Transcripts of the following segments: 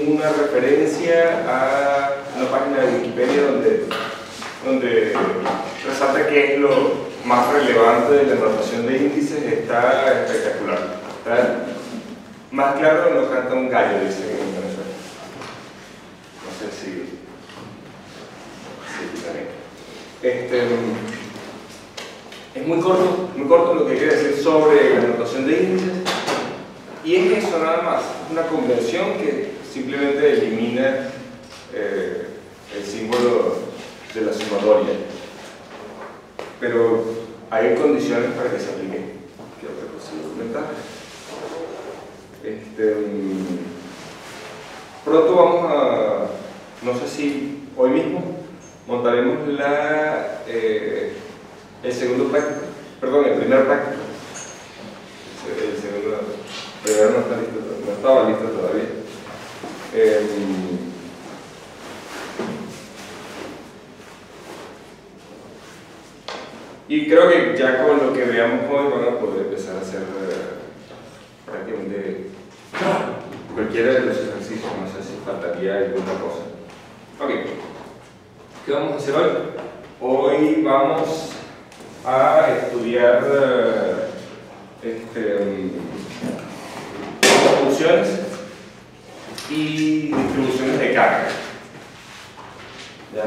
una referencia a una página de Wikipedia donde resalta que es lo más relevante de la notación de índices. Está espectacular. ¿Está? Más claro no canta un gallo, dicen en Venezuela. No sé si también. Es muy corto lo que quiere decir sobre la notación de índices, y es eso nada más, una convención que simplemente elimina el símbolo de la sumatoria, pero hay condiciones para que se aplique. ¿Qué otra cosa comentar? Pronto vamos a, no sé si hoy mismo, montaremos el segundo práctico, perdón, el primer práctico. El segundo, primero no está listo, no estaba listo todavía. Y creo que ya con lo que veamos hoy van a poder empezar a hacer prácticamente cualquiera de los ejercicios. No sé si faltaría alguna cosa. Ok, ¿qué vamos a hacer hoy? Hoy vamos a estudiar funciones y distribuciones de carga. ¿Ya?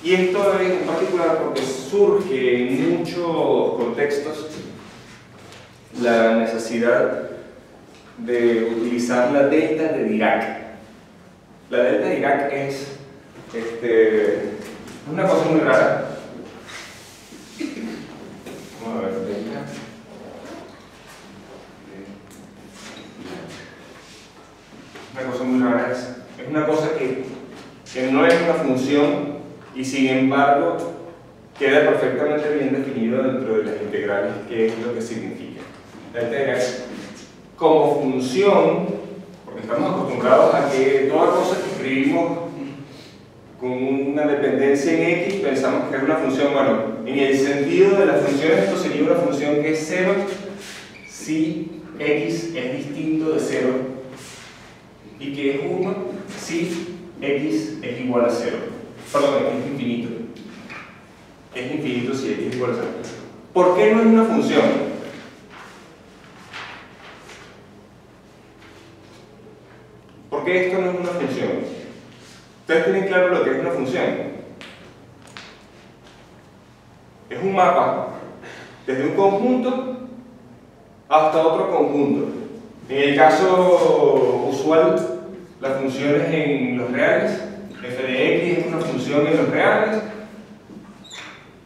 Y esto es en particular porque surge en muchos contextos la necesidad de utilizar la delta de Dirac. La delta de Dirac es una cosa muy rara. Vamos a ver, delta. Una cosa muy rara es una cosa que no es una función y sin embargo queda perfectamente bien definido dentro de las integrales qué es lo que significa. La delta como función, porque estamos acostumbrados a que toda cosa que escribimos con una dependencia en x pensamos que es una función. Bueno, en el sentido de las funciones esto sería una función que es 0 si x es distinto de 0, y que es 1 si x es igual a 0. Perdón, es infinito. Es infinito si x es igual a 0. ¿Por qué no es una función? ¿Por qué esto no es una función? ¿Ustedes tienen claro lo que es una función? Es un mapa desde un conjunto hasta otro conjunto. En el caso usual, las funciones en los reales, f de x es una función en los reales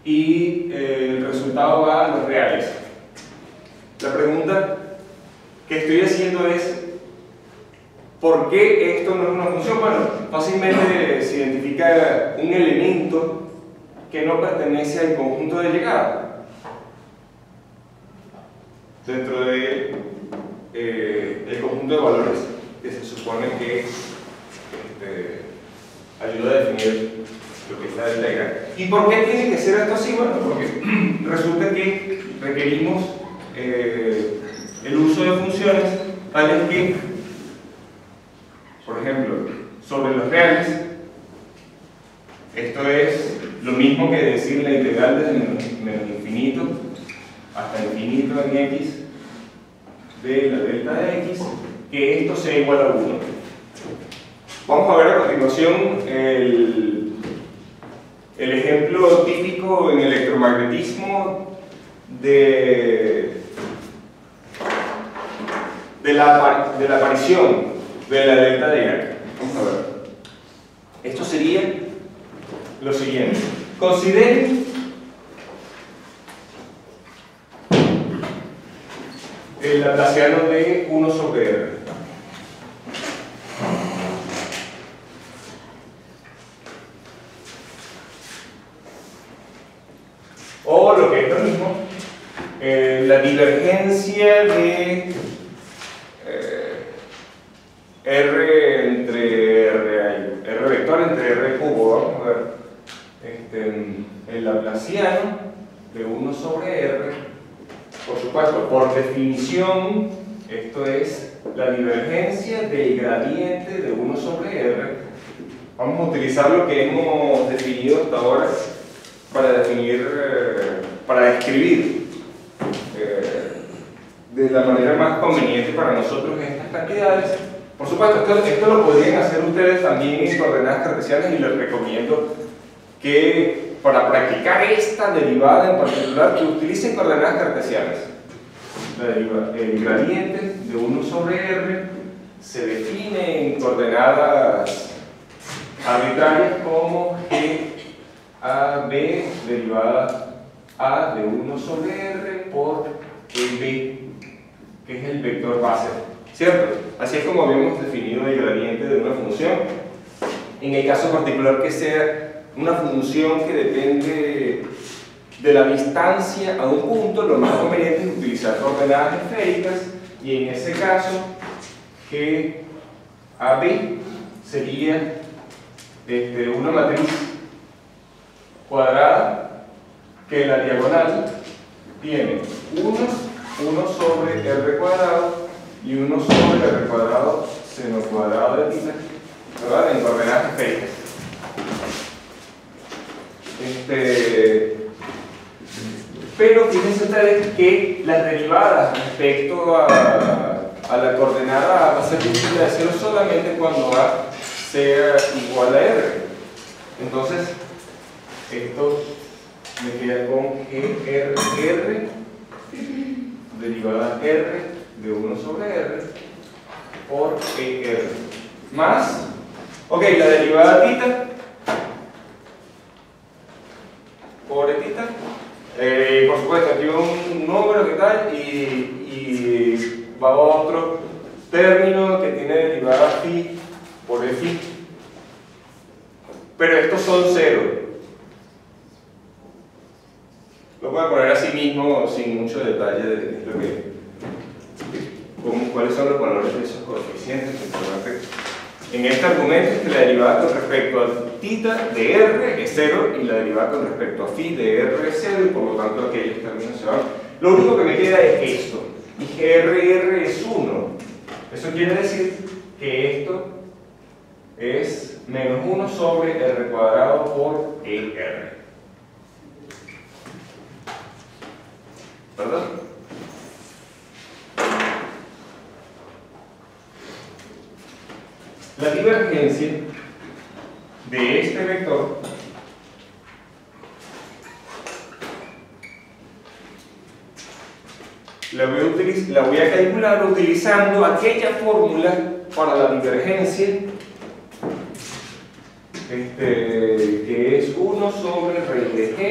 y el resultado va a los reales. La pregunta que estoy haciendo es: ¿por qué esto no es una función? Bueno, fácilmente se identifica un elemento que no pertenece al conjunto de llegada dentro de el conjunto de valores que se supone que ayuda a definir lo que es la delta Dirac. ¿Y por qué tiene que ser esto así? Bueno, porque resulta que requerimos el uso de funciones tales que, por ejemplo, sobre los reales, esto es lo mismo que decir la integral desde menos infinito hasta infinito en x de la delta de x, que esto sea igual a 1. Vamos a ver a continuación el ejemplo típico en electromagnetismo de la aparición de la delta de Dirac. Vamos a ver. Esto sería lo siguiente. Consideren el laplaciano de 1 sobre r. O lo que es lo mismo, la divergencia de R entre R vector entre R cubo. Vamos a ver el laplaciano de 1 sobre R. Por supuesto, por definición, esto es la divergencia del gradiente de 1 sobre R. Vamos a utilizar lo que hemos definido hasta ahora para describir de la manera más conveniente para nosotros estas cantidades. Por supuesto, esto lo podrían hacer ustedes también en coordenadas cartesianas y les recomiendo que para practicar esta derivada en particular que utilicen coordenadas cartesianas. El gradiente de 1 sobre R se define en coordenadas arbitrarias como G a B derivada A de 1 sobre R por el B, que es el vector base, ¿cierto? Así es como habíamos definido el gradiente de una función. En el caso particular que sea una función que depende de la distancia a un punto, lo más conveniente es utilizar coordenadas esféricas, y en ese caso G a B sería una matriz cuadrada que en la diagonal tiene 1 sobre R cuadrado y 1 sobre R cuadrado seno cuadrado de θ, ¿verdad? En coordenadas esféricas. Pero fíjense ustedes que las derivadas respecto a la coordenada A va a ser difícil de hacerlo solamente cuando A sea igual a R. Entonces, esto me queda con GR derivada R de 1 sobre R por ER más, ok, la derivada θ por θ. Por supuesto, aquí un número que tal y va a otro término que tiene derivada phi por phi, pero estos son 0. Lo voy a poner así mismo sin mucho detalle de cuáles son los valores de esos coeficientes. En este argumento es que la derivada con respecto a θ de R es 0 y la derivada con respecto a phi de R es 0, y por lo tanto aquellos términos se van. Lo único que me queda es esto, y GR es 1. Eso quiere decir que esto es menos 1 sobre R cuadrado por ER, ¿verdad? La divergencia de este vector la voy a calcular utilizando aquella fórmula para la divergencia que es 1 sobre raíz de G,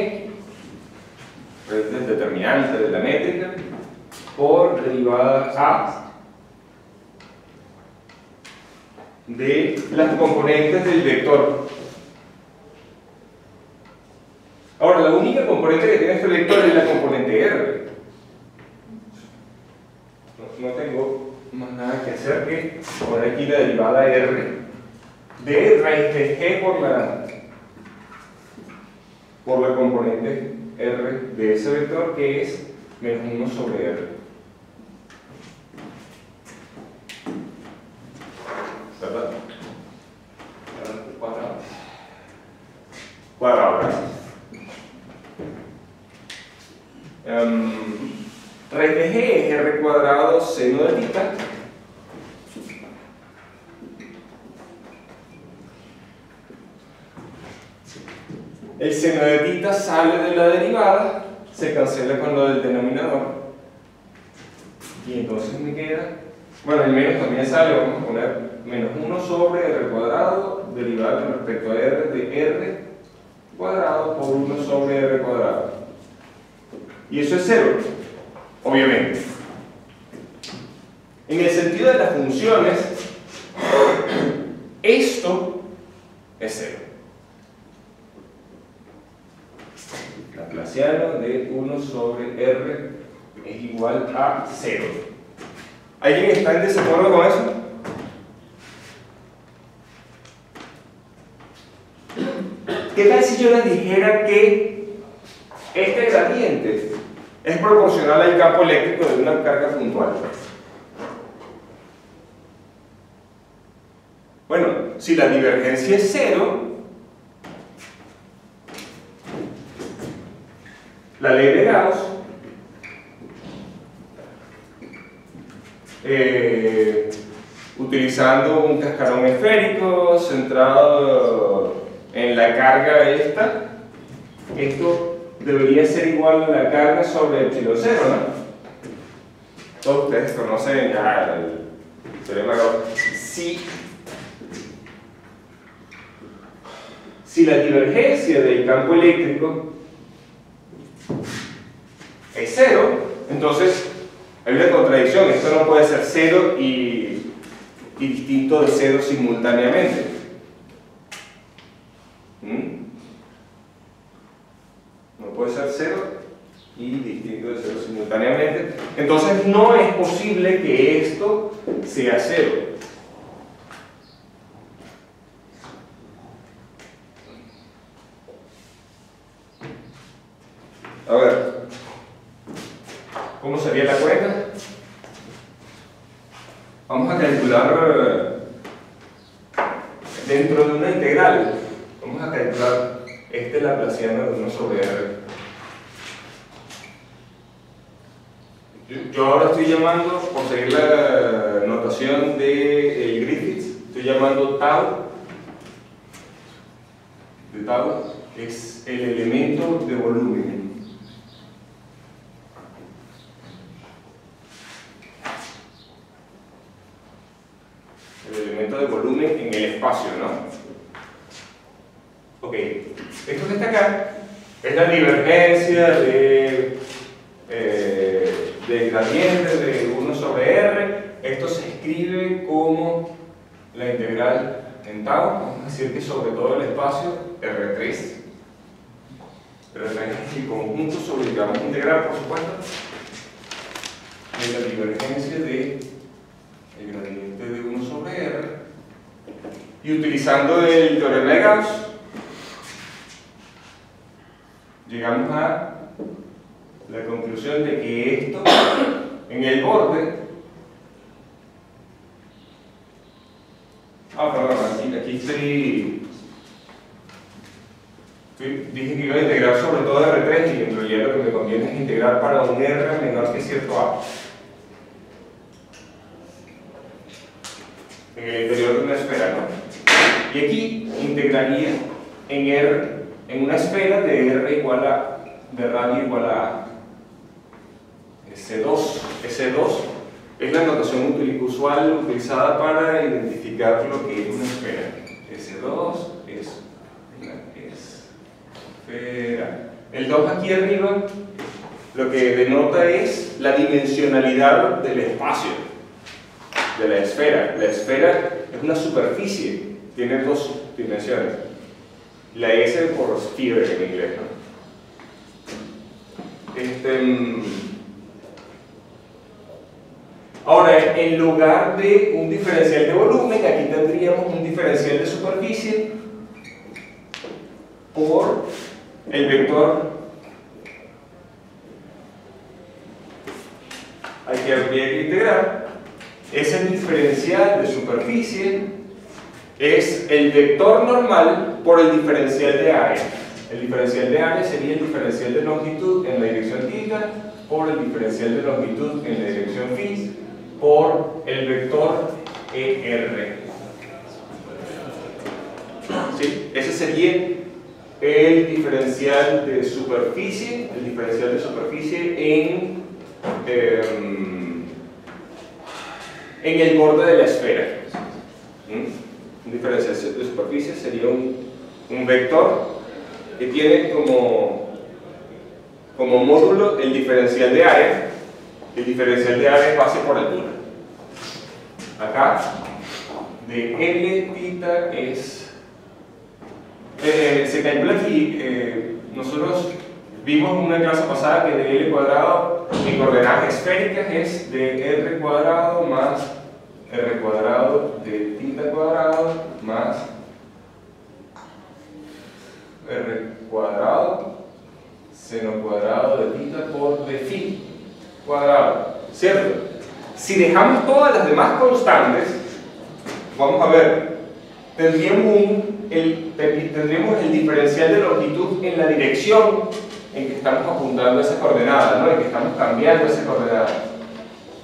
raíz del determinante de la métrica, por derivada A de las componentes del vector. Ahora, la única componente que tiene este vector es la componente R. No tengo más nada que hacer que poner aquí la derivada R de raíz de G por la componente R de ese vector, que es menos 1 sobre R. ¿Verdad? Cuadrado, gracias. Raíz de G es R cuadrado seno de θ. El seno de θ sale de la derivada, se cancela con lo del denominador, y entonces me queda, bueno, el menos también sale, vamos a poner menos 1 sobre R cuadrado derivada con respecto a R de R cuadrado por 1 sobre R cuadrado, y eso es 0, obviamente. En el sentido de las funciones, esto es 0. Laplaciano de 1 sobre R es igual a 0. ¿Alguien está en desacuerdo con eso? ¿Qué tal si yo les dijera que este gradiente es proporcional al campo eléctrico de una carga puntual? Bueno, si la divergencia es 0, la ley de Gauss utilizando un cascarón esférico centrado en la carga esta, esto debería ser igual a la carga sobre epsilon 0, ¿no? Todos ustedes conocen ya el teorema Gauss. Si la divergencia del campo eléctrico es 0, entonces hay una contradicción. Esto no puede ser 0 y distinto de 0 simultáneamente. No puede ser 0 y distinto de 0 simultáneamente. Entonces no es posible que esto sea 0. A ver, ¿cómo sería la cuenta? Vamos a calcular dentro de una integral. Vamos a calcular este laplaciano de 1 sobre R. Yo ahora estoy llamando, por seguir la notación de Griffiths, estoy llamando tau. De tau es el elemento de volumen. El elemento de volumen en el espacio, ¿no? Ok, esto que está acá es la divergencia de gradiente de 1 sobre R. Esto se escribe como la integral en tau, vamos a decir que sobre todo el espacio R3. R3 es el conjunto sobre el que vamos a integrar, por supuesto, de la divergencia de el gradiente de 1 sobre R, y utilizando el teorema de Gauss llegamos a la conclusión de que esto en el borde, perdón, aquí dije que iba a integrar sobre todo R3 y en realidad lo que me conviene es integrar para un R menor que cierto A en el interior de una esfera, ¿no? Y aquí integraría en R, en una esfera de R igual a, de radio igual a S2. S2 es la notación usual utilizada para identificar lo que es una esfera. S2 es una esfera. El 2 aquí arriba lo que denota es la dimensionalidad del espacio de la esfera. La esfera es una superficie, tiene dos dimensiones. La S por sphere en inglés, ¿no? Ahora, en lugar de un diferencial de volumen, aquí tendríamos un diferencial de superficie por el vector. Aquí habría que integrar. Ese diferencial de superficie es el vector normal por el diferencial de área. El diferencial de área sería el diferencial de longitud en la dirección θ por el diferencial de longitud en la dirección φ por el vector ER. ¿Sí? Ese sería el diferencial de superficie, en el borde de la esfera. Un diferencial de superficie sería un vector que tiene como módulo el diferencial de área. El diferencial de área es base por altura. Acá, de L θ es... se calcula aquí, nosotros vimos en una clase pasada que de L cuadrado en coordenadas esféricas es de R cuadrado más R cuadrado de θ cuadrado más R cuadrado seno cuadrado de θ por de φ cuadrado, ¿cierto? Si dejamos todas las demás constantes, vamos a ver tendríamos el diferencial de longitud en la dirección en que estamos apuntando esa coordenada, ¿no? En que estamos cambiando esa coordenada.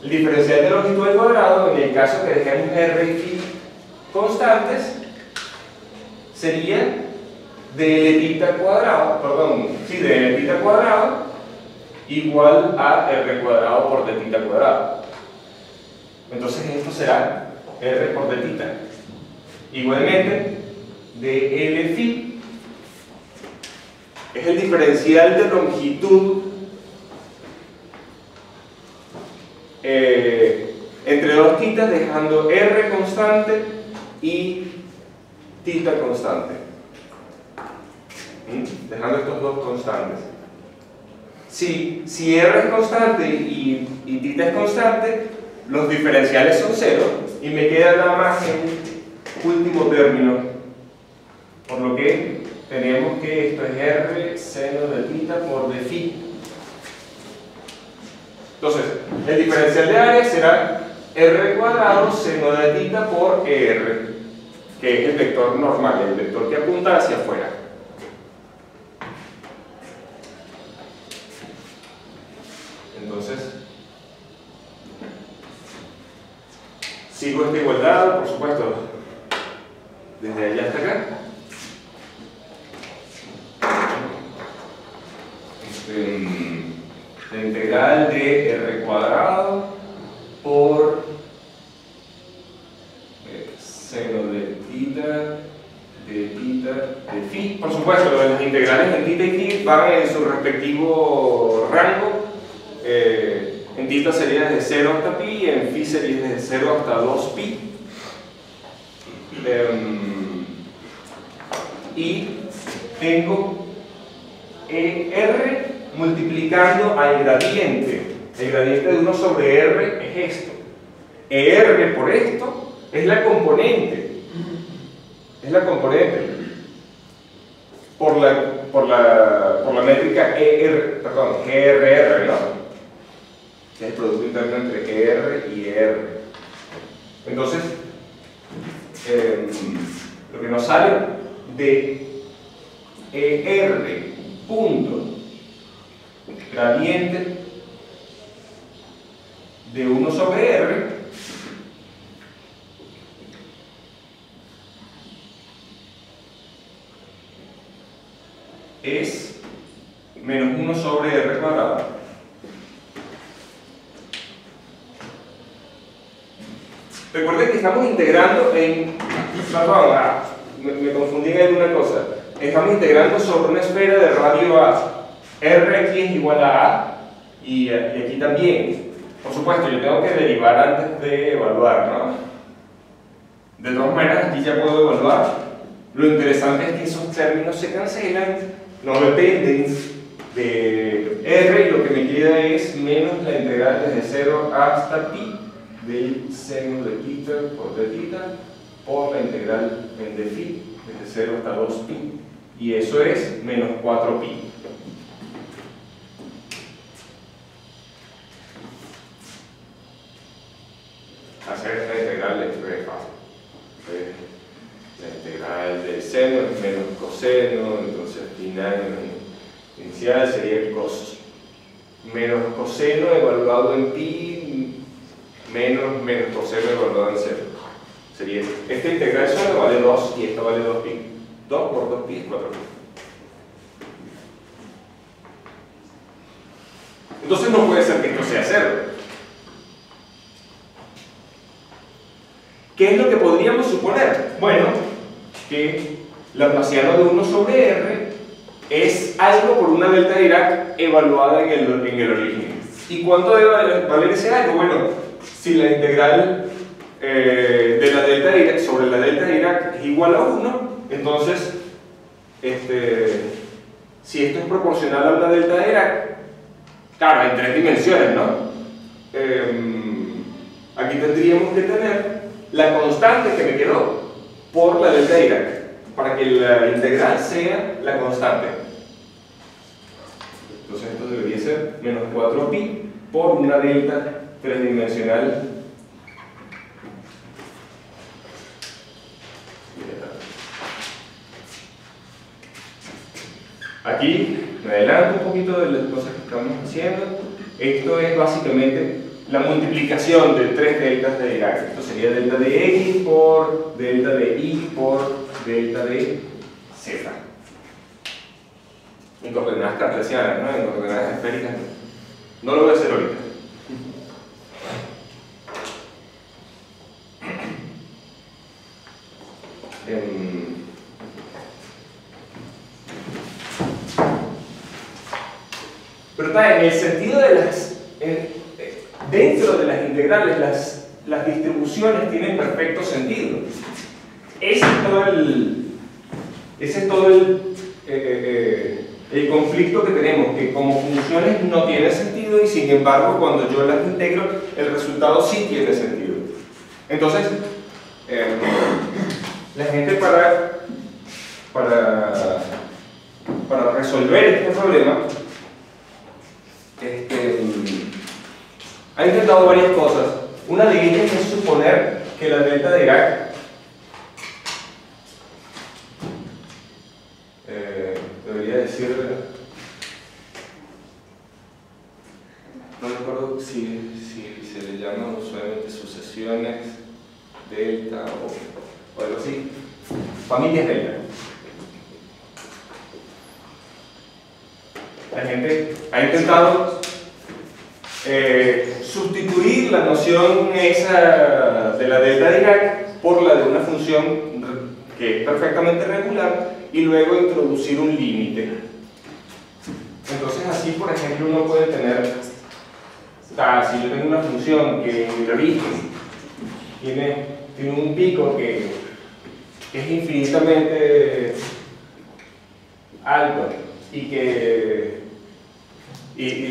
El diferencial de longitud al cuadrado, en el caso que dejemos r y phi constantes, sería de L θ cuadrado, de L θ cuadrado igual a r cuadrado por d θ cuadrado. Entonces esto será r por d θ. Igualmente, de L phi es el diferencial de longitud entre dos θ, dejando r constante y θ constante, dejando estos dos constantes. Si r es constante y θ es constante, los diferenciales son 0 y me queda nada más el último término, por lo que tenemos que esto es r seno de θ por d phi. Entonces, el diferencial de área será r cuadrado seno de θ por r, que es el vector normal, el vector que apunta hacia afuera. Entonces, sigo esta igualdad, por supuesto, desde allá hasta acá. La integral de r cuadrado por seno de phi. Por supuesto, las integrales en θ y phi van en su respectivo rango. En θ sería desde 0 hasta pi y en phi sería desde 0 hasta 2 pi. Y tengo r multiplicando al gradiente. El gradiente de 1 sobre r es esto. R por esto es la componente. Es la componente. Por la métrica GRR, ¿no? Que es el producto interno entre ER y ER. Entonces, lo que nos sale de ER punto gradiente de 1 sobre R es menos 1 sobre R cuadrado. Recuerden que estamos integrando en... me confundí en alguna cosa. Estamos integrando sobre una esfera de radio A. R aquí es igual a A y aquí también. Por supuesto, yo tengo que derivar antes de evaluar, ¿no? De todas maneras, aquí ya puedo evaluar. Lo interesante es que esos términos se cancelan, no dependen de R y lo que me queda es menos la integral desde 0 hasta pi del seno de θ por d θ por la integral en d phi desde 0 hasta 2 pi, y eso es menos 4 pi. Hacer esta integral es muy fácil. La integral del seno es menos coseno, entonces al final inicial sería el menos coseno evaluado en pi menos coseno evaluado en 0. Sería esta integral solo vale 2 y esta vale 2 pi. 2 por 2 pi es 4 pi. Entonces no puede ser que esto sea 0. ¿Qué es lo que podríamos suponer? Bueno, que laplaciano de 1 sobre r es algo por una delta de Dirac evaluada en el origen. ¿Y cuánto debe valer ese algo? Bueno, si la integral de la delta de Dirac sobre la delta de Dirac es igual a 1, entonces si esto es proporcional a una delta de Dirac, claro, en 3 dimensiones, ¿no? Aquí tendríamos que tener la constante que me quedó por la delta de Dirac, para que la integral sea la constante. Entonces esto debería ser menos 4pi por una delta tridimensional. aquí me adelanto un poquito de las cosas que estamos haciendo. Esto es básicamente la multiplicación de tres deltas de Dirac. Esto sería delta de X por delta de Y por delta de Z. En coordenadas cartesianas, ¿no? En coordenadas esféricas no. No lo voy a hacer ahorita. Pero está en el sentido de dentro de las integrales, las distribuciones tienen perfecto sentido. Ese es todo el conflicto que tenemos, que como funciones no tiene sentido y sin embargo cuando yo las integro el resultado sí tiene sentido. Entonces, la gente para resolver este problema ha intentado varias cosas. Una de ellas es suponer que la delta de Dirac debería decir, no recuerdo si se le llaman usualmente sucesiones delta o algo así, familias delta. La gente ha intentado sustituir la noción esa de la delta de Dirac por la de una función que es perfectamente regular y luego introducir un límite. Entonces así, por ejemplo, uno puede tener, si yo tengo una función que en el origen tiene un pico que es infinitamente alto y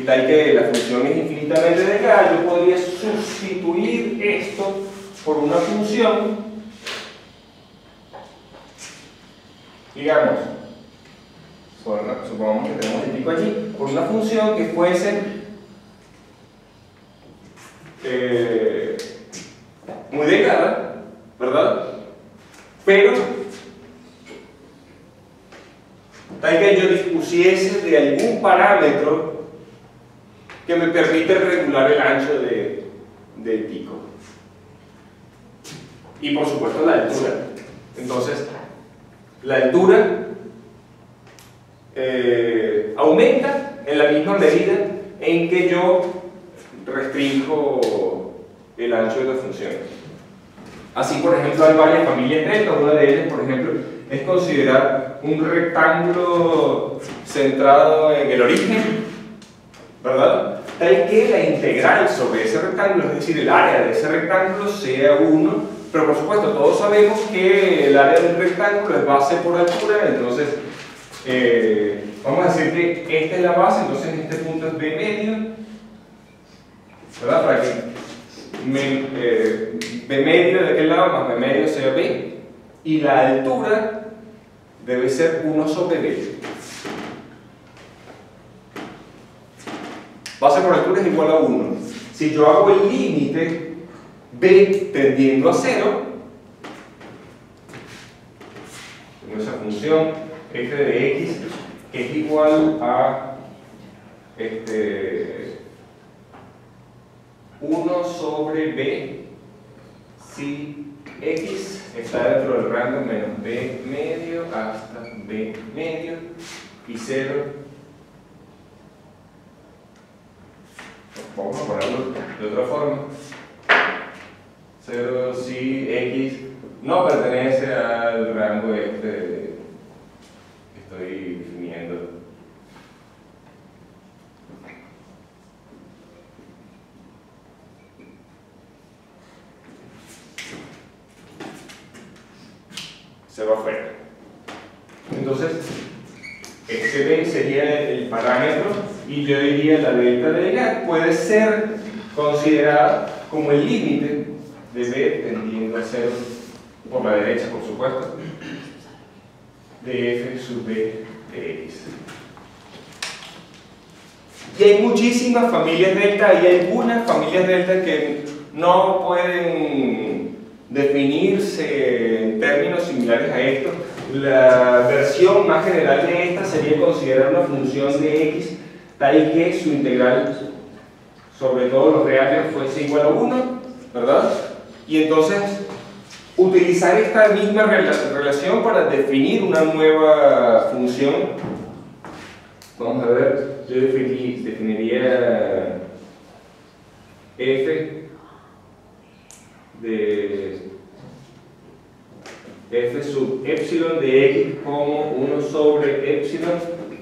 tal que la función es infinitamente delgada, yo podría sustituir esto por una función, digamos, supongamos que tenemos el pico allí, por una función que fuese muy delgada, ¿verdad? Pero tal que yo dispusiese de algún parámetro que me permite regular el ancho del pico. Y por supuesto la altura. Entonces, la altura aumenta en la misma medida en que yo restringo el ancho de la función. Así, por ejemplo, hay varias familias delta. Una de ellas, por ejemplo, es considerar un rectángulo centrado en el origen, ¿verdad? Tal que la integral sobre ese rectángulo, es decir, el área de ese rectángulo, sea 1, pero por supuesto todos sabemos que el área del rectángulo es base por altura, entonces vamos a decir que esta es la base, entonces este punto es B medio, ¿verdad? Para que B medio de aquel lado más B medio sea B, y la altura debe ser 1 sobre B. Base por altura es igual a 1. Si yo hago el límite B tendiendo a 0, tengo esa función f de x que es igual a 1 sobre B si x está dentro del rango menos B medio hasta B medio y 0. Vamos a ponerlo de otra forma. 0 si x no pertenece al rango que estoy definiendo. Se va afuera. Entonces, este B sería el parámetro y yo diría la delta de Dirac puede ser considerada como el límite de B tendiendo a 0 por la derecha, por supuesto, de f sub B de x. Y hay muchísimas familias delta y hay algunas familias delta que no pueden definirse en términos similares a esto, La versión más general de esta sería considerar una función de x tal que su integral sobre todos los reales fuese igual a 1, ¿verdad? Y entonces utilizar esta misma relación para definir una nueva función. Vamos a ver, yo definiría f de f sub epsilon de x como 1 sobre epsilon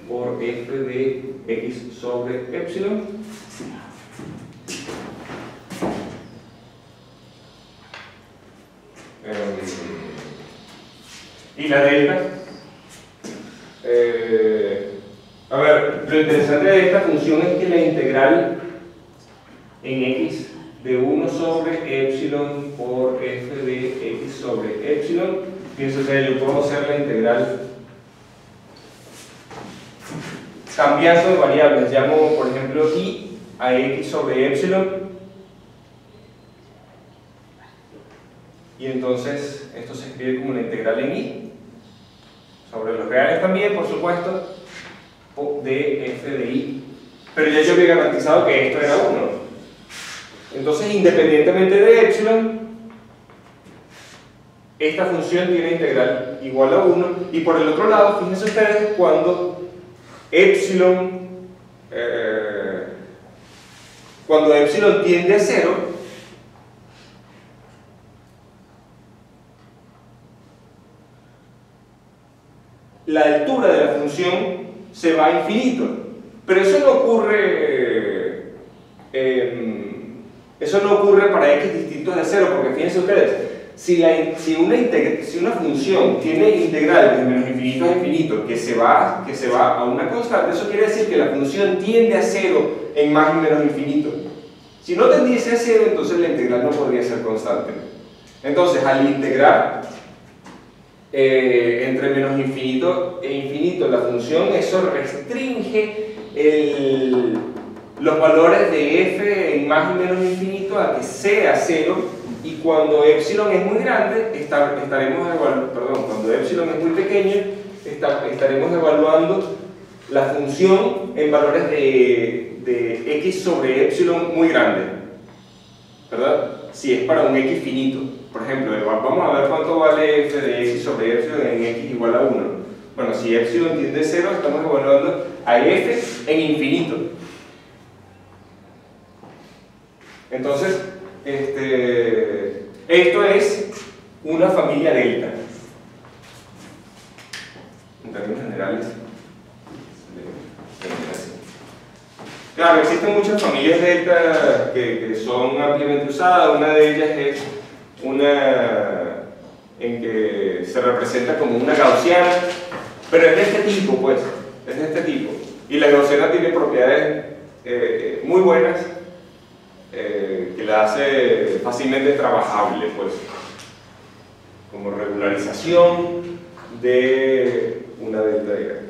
por f de x sobre epsilon. Y la delta. A ver, lo interesante de esta función es que la integral en x de 1 sobre epsilon por f de x sobre epsilon, fíjense ustedes, yo puedo hacer la integral cambiando de variables. Llamo, por ejemplo, y a x sobre epsilon, y entonces esto se escribe como una integral en y sobre los reales también, por supuesto, de f de i, pero ya yo había garantizado que esto era 1. Entonces, independientemente de epsilon, esta función tiene integral igual a 1, y por el otro lado, fíjense ustedes, cuando epsilon tiende a 0, la altura de la función se va a infinito, pero eso no ocurre para x distintos de 0, porque fíjense ustedes, si una función tiene integral de menos infinito a infinito que se va a una constante, eso quiere decir que la función tiende a 0 en más y menos infinito. Si no tendiese a 0, entonces la integral no podría ser constante. Entonces, al integrar entre menos infinito e infinito la función, eso restringe los valores de f en más y menos infinito a que sea 0, y cuando epsilon es muy grande, cuando epsilon es muy pequeño, estaremos evaluando la función en valores de x sobre epsilon muy grande, ¿verdad? Si es para un x finito. Por ejemplo, vamos a ver cuánto vale f de x sobre epsilon en x igual a 1. Bueno, si epsilon tiende a 0, estamos evaluando a f en infinito. Entonces, esto es una familia delta. En términos generales, claro, existen muchas familias delta que son ampliamente usadas. Una de ellas es una en que se representa como una gaussiana, pero es de este tipo, pues, es de este tipo. Y la gaussiana tiene propiedades muy buenas que la hace fácilmente trabajable, pues, como regularización de una delta directa.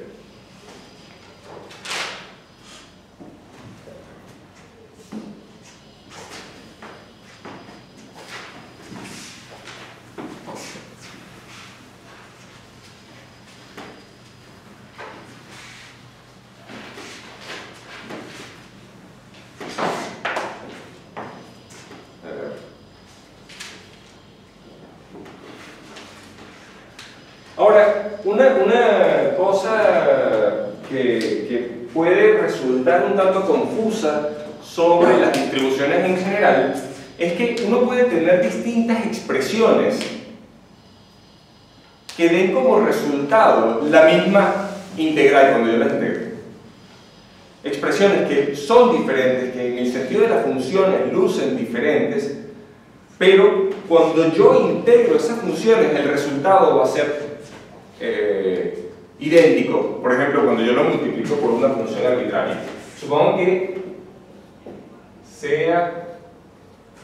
Ahora, una cosa que puede resultar un tanto confusa sobre las distribuciones en general es que uno puede tener distintas expresiones que den como resultado la misma integral cuando yo las integro. Expresiones que son diferentes, que en el sentido de las funciones lucen diferentes, pero cuando yo integro esas funciones el resultado va a ser idéntico. Por ejemplo, cuando yo lo multiplico por una función arbitraria, supongo que sea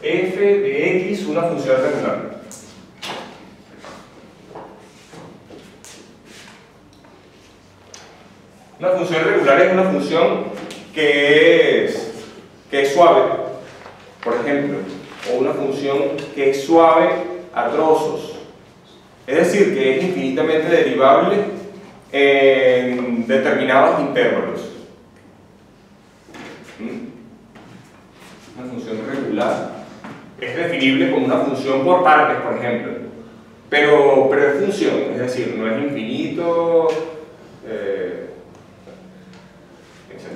f de x una función regular. Una función regular es una función que es suave, por ejemplo, o una función que es suave a trozos. Es decir, que es infinitamente derivable en determinados intervalos. Una función regular es definible como una función por partes, por ejemplo, pero es función, es decir, no es infinito, etc.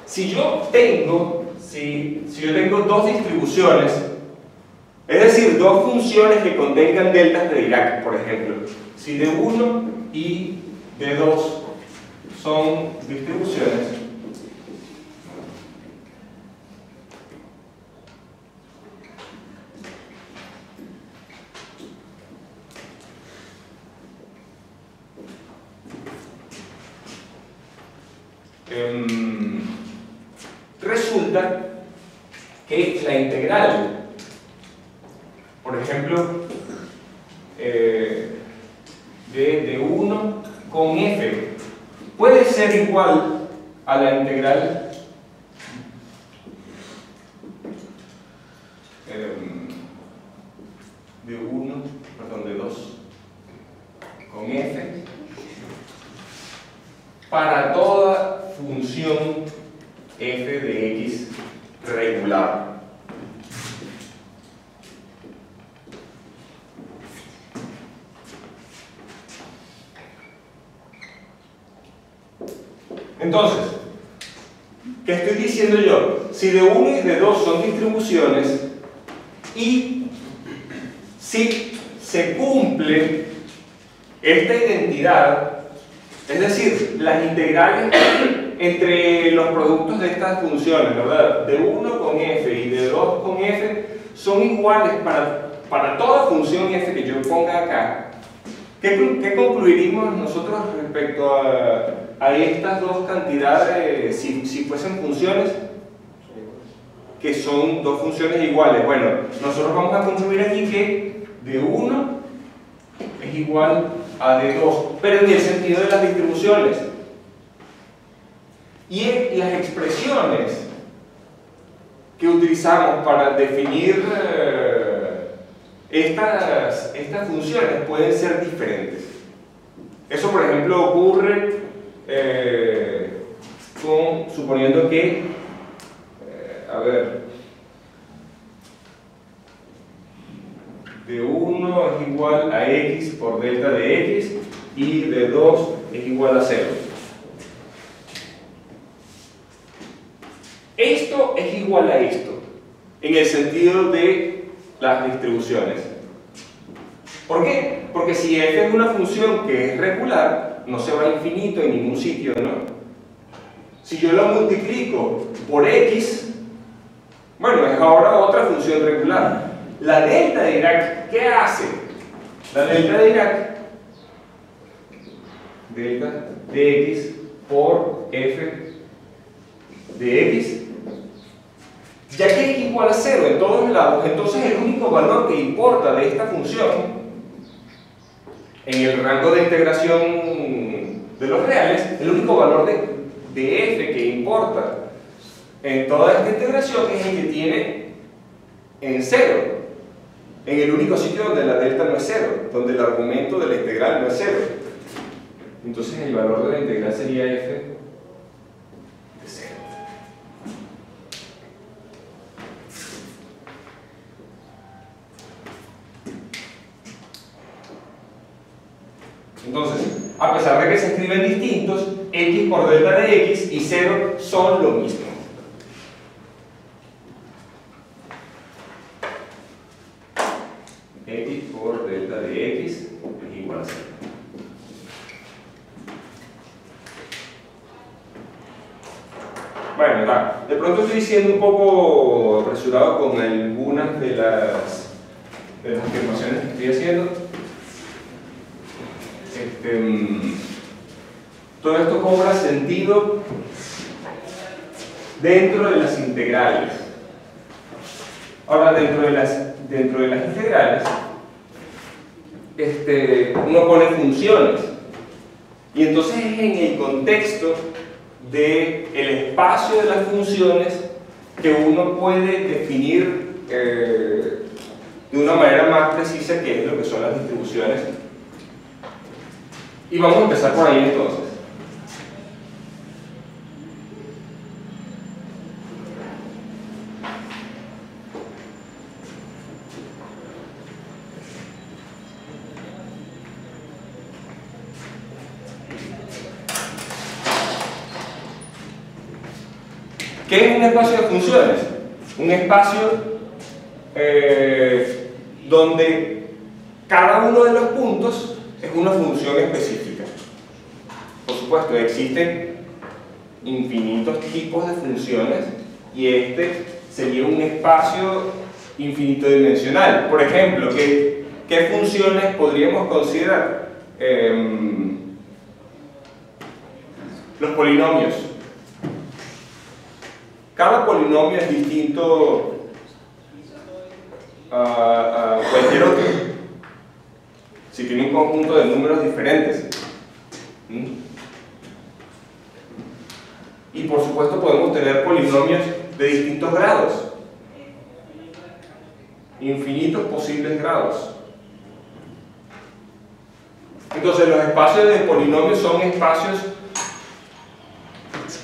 Si yo tengo dos distribuciones, es decir, dos funciones que contengan deltas de Dirac, por ejemplo, si D1 y D2 son distribuciones, resulta que la integral, por ejemplo, de 1 con f puede ser igual a la integral de 2 con f para toda función f de x regular. Entonces, ¿qué estoy diciendo yo? Si de 1 y de 2 son distribuciones y si se cumple esta identidad, es decir, las integrales entre los productos de estas funciones, ¿verdad? De 1 con f y de 2 con f son iguales para toda función f que yo ponga acá. ¿Qué concluiríamos nosotros respecto a estas dos cantidades si fuesen funciones? Que son dos funciones iguales. Bueno, nosotros vamos a concluir aquí que de 1 es igual a de 2, pero en el sentido de las distribuciones. Y las expresiones que utilizamos para definir estas funciones pueden ser diferentes. Eso, por ejemplo, ocurre suponiendo que, de 1 es igual a x por delta de x y de 2 es igual a 0. Esto es igual a esto, en el sentido de las distribuciones. ¿Por qué? Porque si f es una función que es regular, no se va a infinito en ningún sitio, ¿no? Si yo lo multiplico por x, bueno, es ahora otra función regular. La delta de Dirac, ¿qué hace? La delta de Dirac, delta de x por f de x, ya que es igual a 0 en todos lados, entonces el único valor que importa de esta función en el rango de integración de los reales, el único valor de f que importa en toda esta integración es el que tiene en 0, en el único sitio donde la delta no es 0, donde el argumento de la integral no es 0. Entonces el valor de la integral sería f de 0. Entonces, a pesar de que se escriben distintos, x por delta de x y 0 son lo mismo. X por delta de x es igual a 0. Bueno, de pronto estoy siendo un poco apresurado con algunas de las afirmaciones que estoy haciendo. Todo esto cobra sentido dentro de las integrales. Ahora, dentro de las integrales, uno pone funciones. Y entonces es en el contexto del espacio de las funciones que uno puede definir de una manera más precisa qué es lo que son las distribuciones. Y vamos a empezar por ahí entonces. ¿Qué es un espacio de funciones? Un espacio donde cada uno de los puntos es una función específica. Por supuesto, existen infinitos tipos de funciones y este sería un espacio infinito dimensional. Por ejemplo, ¿qué funciones podríamos considerar? Los polinomios. Cada polinomio es distinto a cualquier otro. Si tiene un conjunto de números diferentes. Y por supuesto podemos tener polinomios de distintos grados. Infinitos posibles grados. Entonces los espacios de polinomios son espacios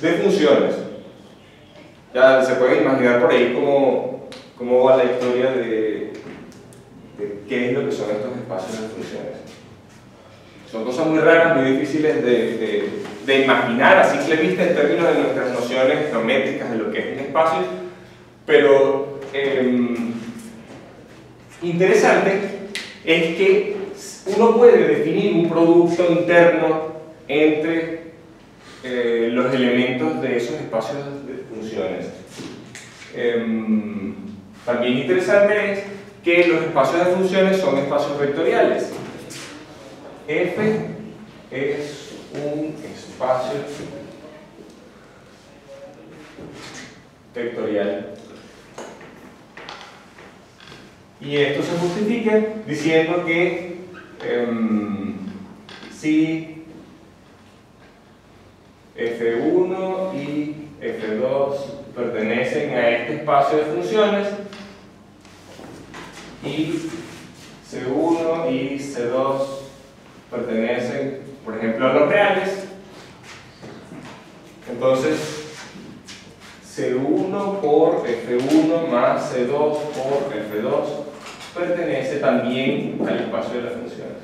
de funciones. Ya se pueden imaginar por ahí cómo va la historia de qué es lo que son estos espacios de funciones. Son cosas muy raras, muy difíciles de imaginar a simple vista en términos de nuestras nociones geométricas de lo que es un espacio, pero interesante es que uno puede definir un producto interno entre los elementos de esos espacios de funciones. También interesante es que los espacios de funciones son espacios vectoriales. F es un espacio vectorial. Y esto se justifica diciendo que si F1 y F2 pertenecen a este espacio de funciones y C1 y C2 pertenecen, por ejemplo, a los reales, entonces C1 por F1 más C2 por F2 pertenece también al espacio de las funciones.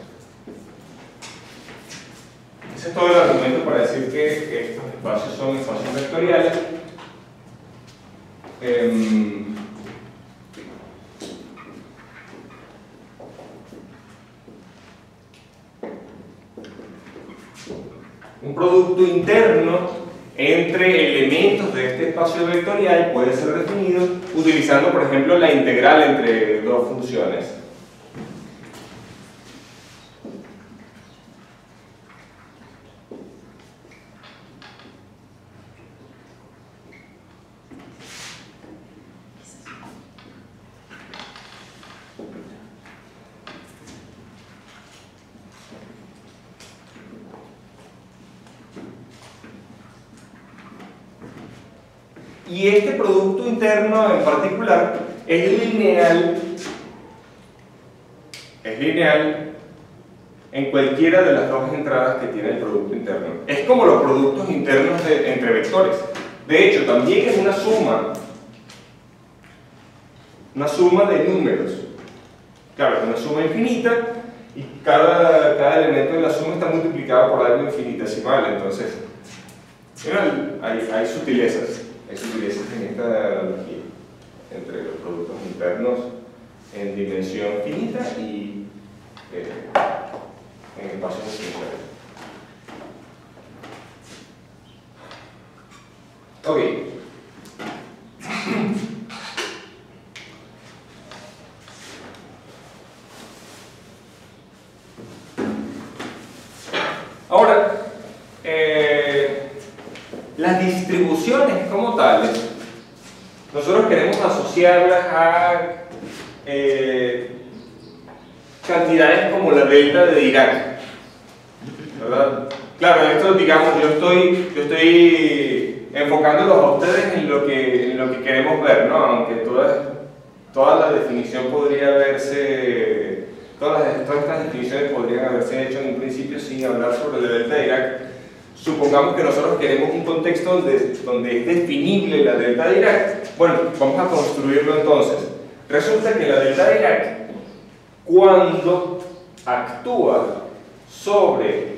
Ese es todo el argumento para decir que estos espacios son espacios vectoriales. Un producto interno entre elementos de este espacio vectorial puede ser definido utilizando, por ejemplo, la integral entre dos funciones. Y este producto interno en particular es lineal en cualquiera de las dos entradas que tiene el producto interno. Es como los productos internos entre vectores. De hecho, también es una suma de números. Claro, es una suma infinita y cada elemento de la suma está multiplicado por algo infinitesimal. Entonces, hay sutilezas. Hay sutilezas en esta analogía entre los productos internos en dimensión finita y en espacios infinitos. Ok. Ahora, las distribuciones como tales, nosotros queremos asociarlas a cantidades como la delta de Dirac, ¿verdad? Claro, esto, digamos, yo estoy enfocándolos a ustedes en lo que queremos ver, ¿no? Aunque toda la definición podría haberse, todas estas definiciones podrían haberse hecho en un principio sin hablar sobre la delta de Dirac. Supongamos que nosotros queremos un contexto donde es definible la delta de Dirac. Bueno, vamos a construirlo entonces. Resulta que la delta de Dirac, cuando actúa sobre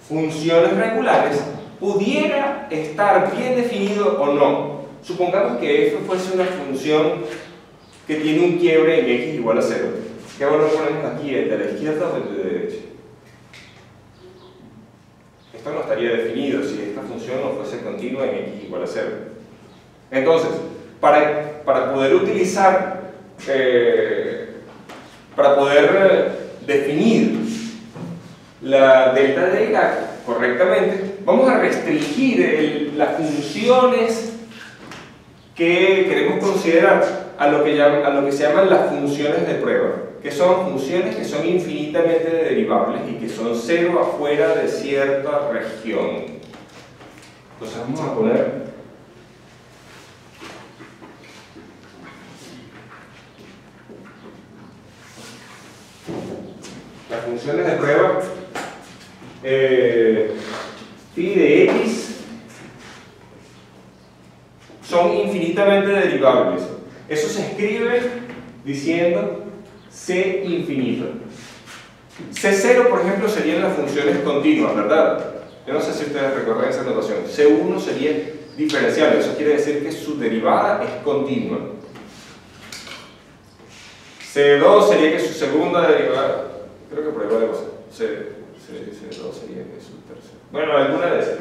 funciones regulares, pudiera estar bien definido o no. Supongamos que f fuese una función que tiene un quiebre en x igual a 0. ¿Qué valor ponemos aquí? ¿El de la izquierda o el de la derecha? Esto no estaría definido si esta función no fuese continua en x igual a 0. Entonces, para poder utilizar, para poder definir la delta de Dirac correctamente, vamos a restringir las funciones que queremos considerar a lo que se llaman las funciones de prueba, que son funciones que son infinitamente derivables y que son cero afuera de cierta región. Entonces vamos a poner las funciones de prueba phi de x son infinitamente derivables. Eso se escribe diciendo C infinito. C0, por ejemplo, serían las funciones continuas, ¿verdad? Yo no sé si ustedes recuerdan esa notación. C1 sería diferencial, eso quiere decir que su derivada es continua. C2 sería que su segunda derivada, creo que por ahí va la cosa. C2 sería que su tercera. Bueno, alguna de esas.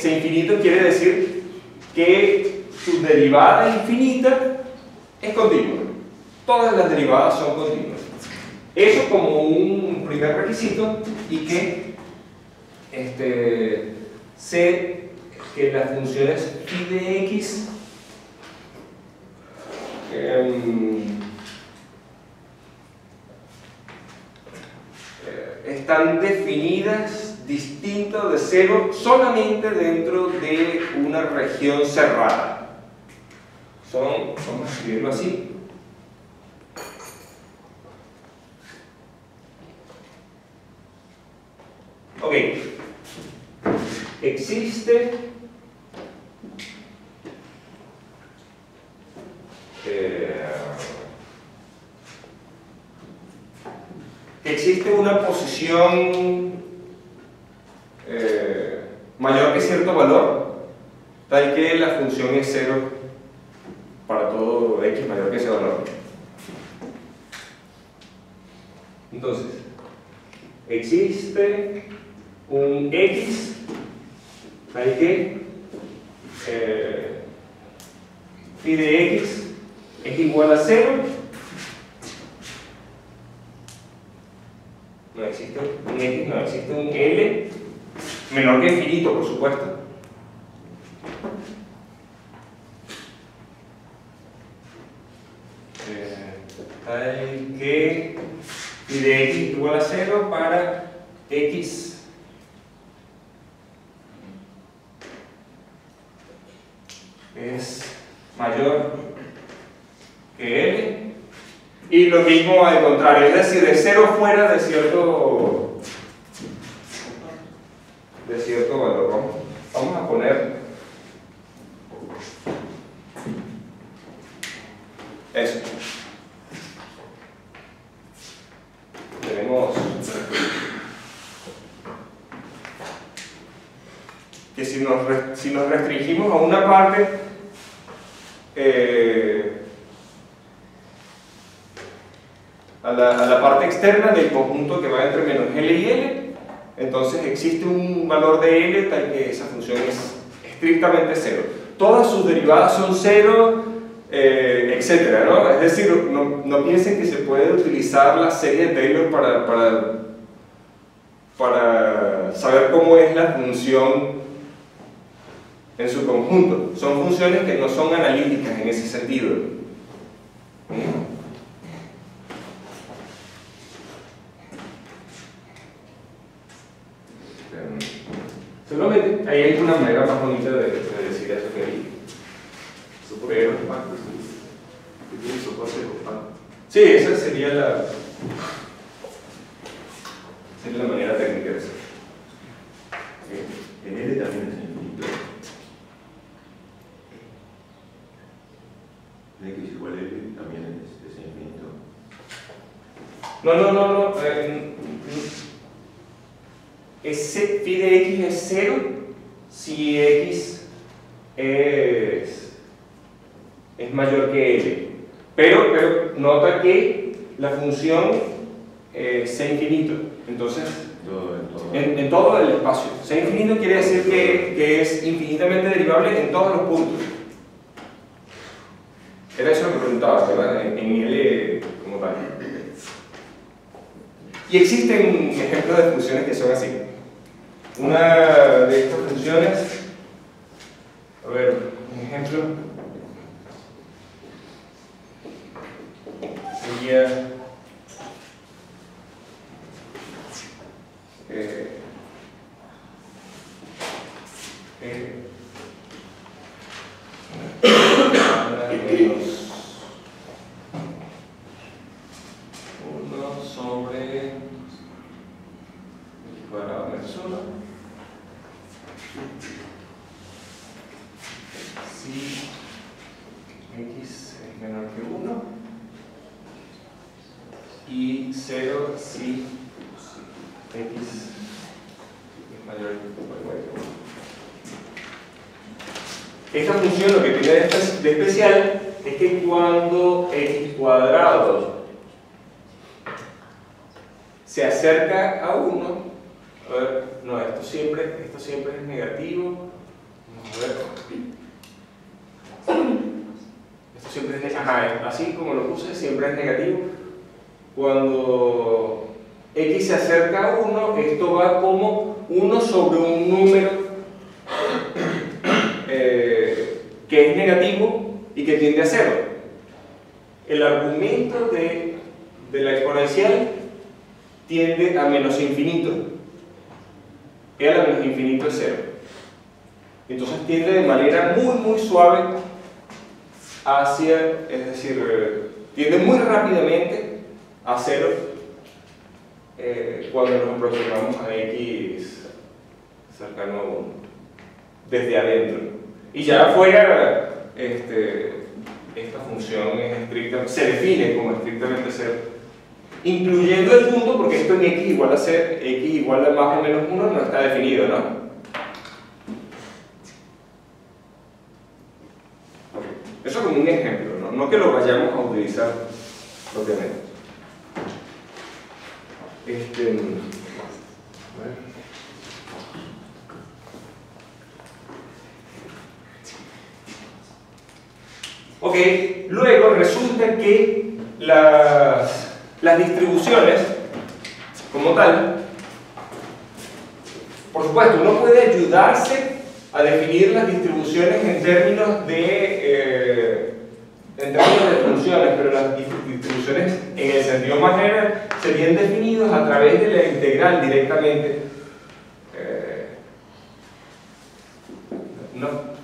C infinito quiere decir que su derivada infinita es continua. Todas las derivadas son continuas. Eso como un primer requisito, y que sé que las funciones phi de x están definidas distinto de cero solamente dentro de una región cerrada. Vamos a escribirlo así. Ok. Existe una posición mayor que cierto valor, tal que la función es 0 para todo x mayor que ese valor. Entonces, existe un x tal que phi de x es igual a 0. No existe un x, no existe un L menor que infinito, por supuesto. Tal que phi de x es igual a 0 para x es mayor que L. Y lo mismo al contrario, es decir, de 0 fuera de cierto valor. Vamos a poner eso. Tenemos que si nos restringimos a una parte, a la parte externa del conjunto que va entre menos L y L, entonces existe un valor de L tal que esa función es estrictamente 0. Todas sus derivadas son 0, etcétera, ¿no? Es decir, no piensen que se puede utilizar la serie de Taylor para saber cómo es la función en su conjunto. Son funciones que no son analíticas en ese sentido. Solamente ahí hay una manera más bonita de decir eso que ahí. Soporte compacto, que tiene soporte compacto. Sí, esa sería la manera técnica de hacerlo. En L también es infinito. X igual a L también es infinito. No. Ese phi de X es 0 si X es mayor que L. Pero nota que la función sea infinito. Entonces, en todo el espacio. Sea infinito quiere decir que es infinitamente derivable en todos los puntos. Era eso lo que preguntabas, ¿verdad? En L como tal. Y existen ejemplos de funciones que son así. Una de estas funciones, a ver, un ejemplo sería menos 1 sobre cuadrado menos 1 si X es menor que 1 y 0 si X es mayor que 1. Esta función lo que tiene de especial es que cuando X cuadrado se acerca a 1, a ver, no, esto siempre es negativo. Vamos a ver. Esto siempre es negativo. Ajá, así como lo puse, siempre es negativo. Cuando X se acerca a 1, esto va como 1 sobre un número que es negativo y que tiende a 0. El argumento de la exponencial tiende a menos infinito. E a la menos infinito es 0. Entonces tiende de manera muy suave hacia, es decir, tiende muy rápidamente a 0 cuando nos aproximamos a X cercano a 1, desde adentro. Y ya afuera, esta función es se define como estrictamente 0. Incluyendo el punto, porque esto en X igual a 0, X igual a más o menos 1 no está definido, ¿no? Eso como un ejemplo, no que lo vayamos a utilizar propiamente. Ok, luego resulta que las distribuciones, como tal, por supuesto, uno puede ayudarse a definir las distribuciones en términos de funciones, pero las distribuciones en el sentido más general serían definidas a través de la integral directamente. No.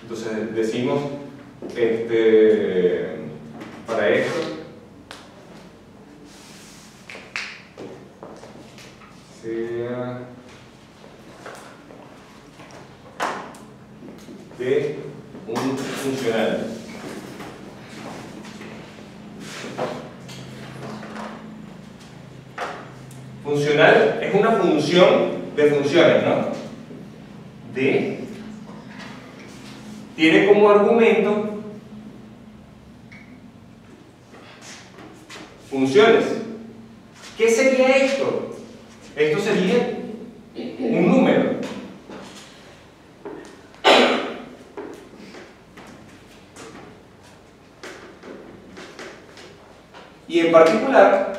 Entonces decimos para esto sea de un funcional funcional es una función de funciones, ¿no? Tiene como argumento funciones. ¿Qué sería esto? Esto sería un número. Y en particular,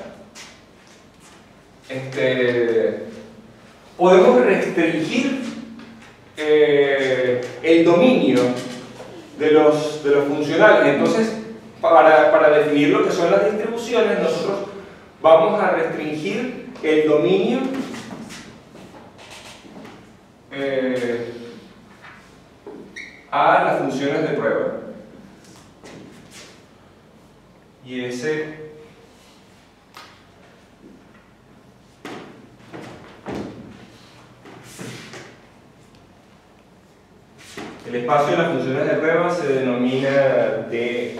podemos restringir el dominio de los funcionales. Entonces, para definir lo que son las distribuciones, nosotros vamos a restringir el dominio a las funciones de prueba. Y el espacio de las funciones de prueba se denomina D.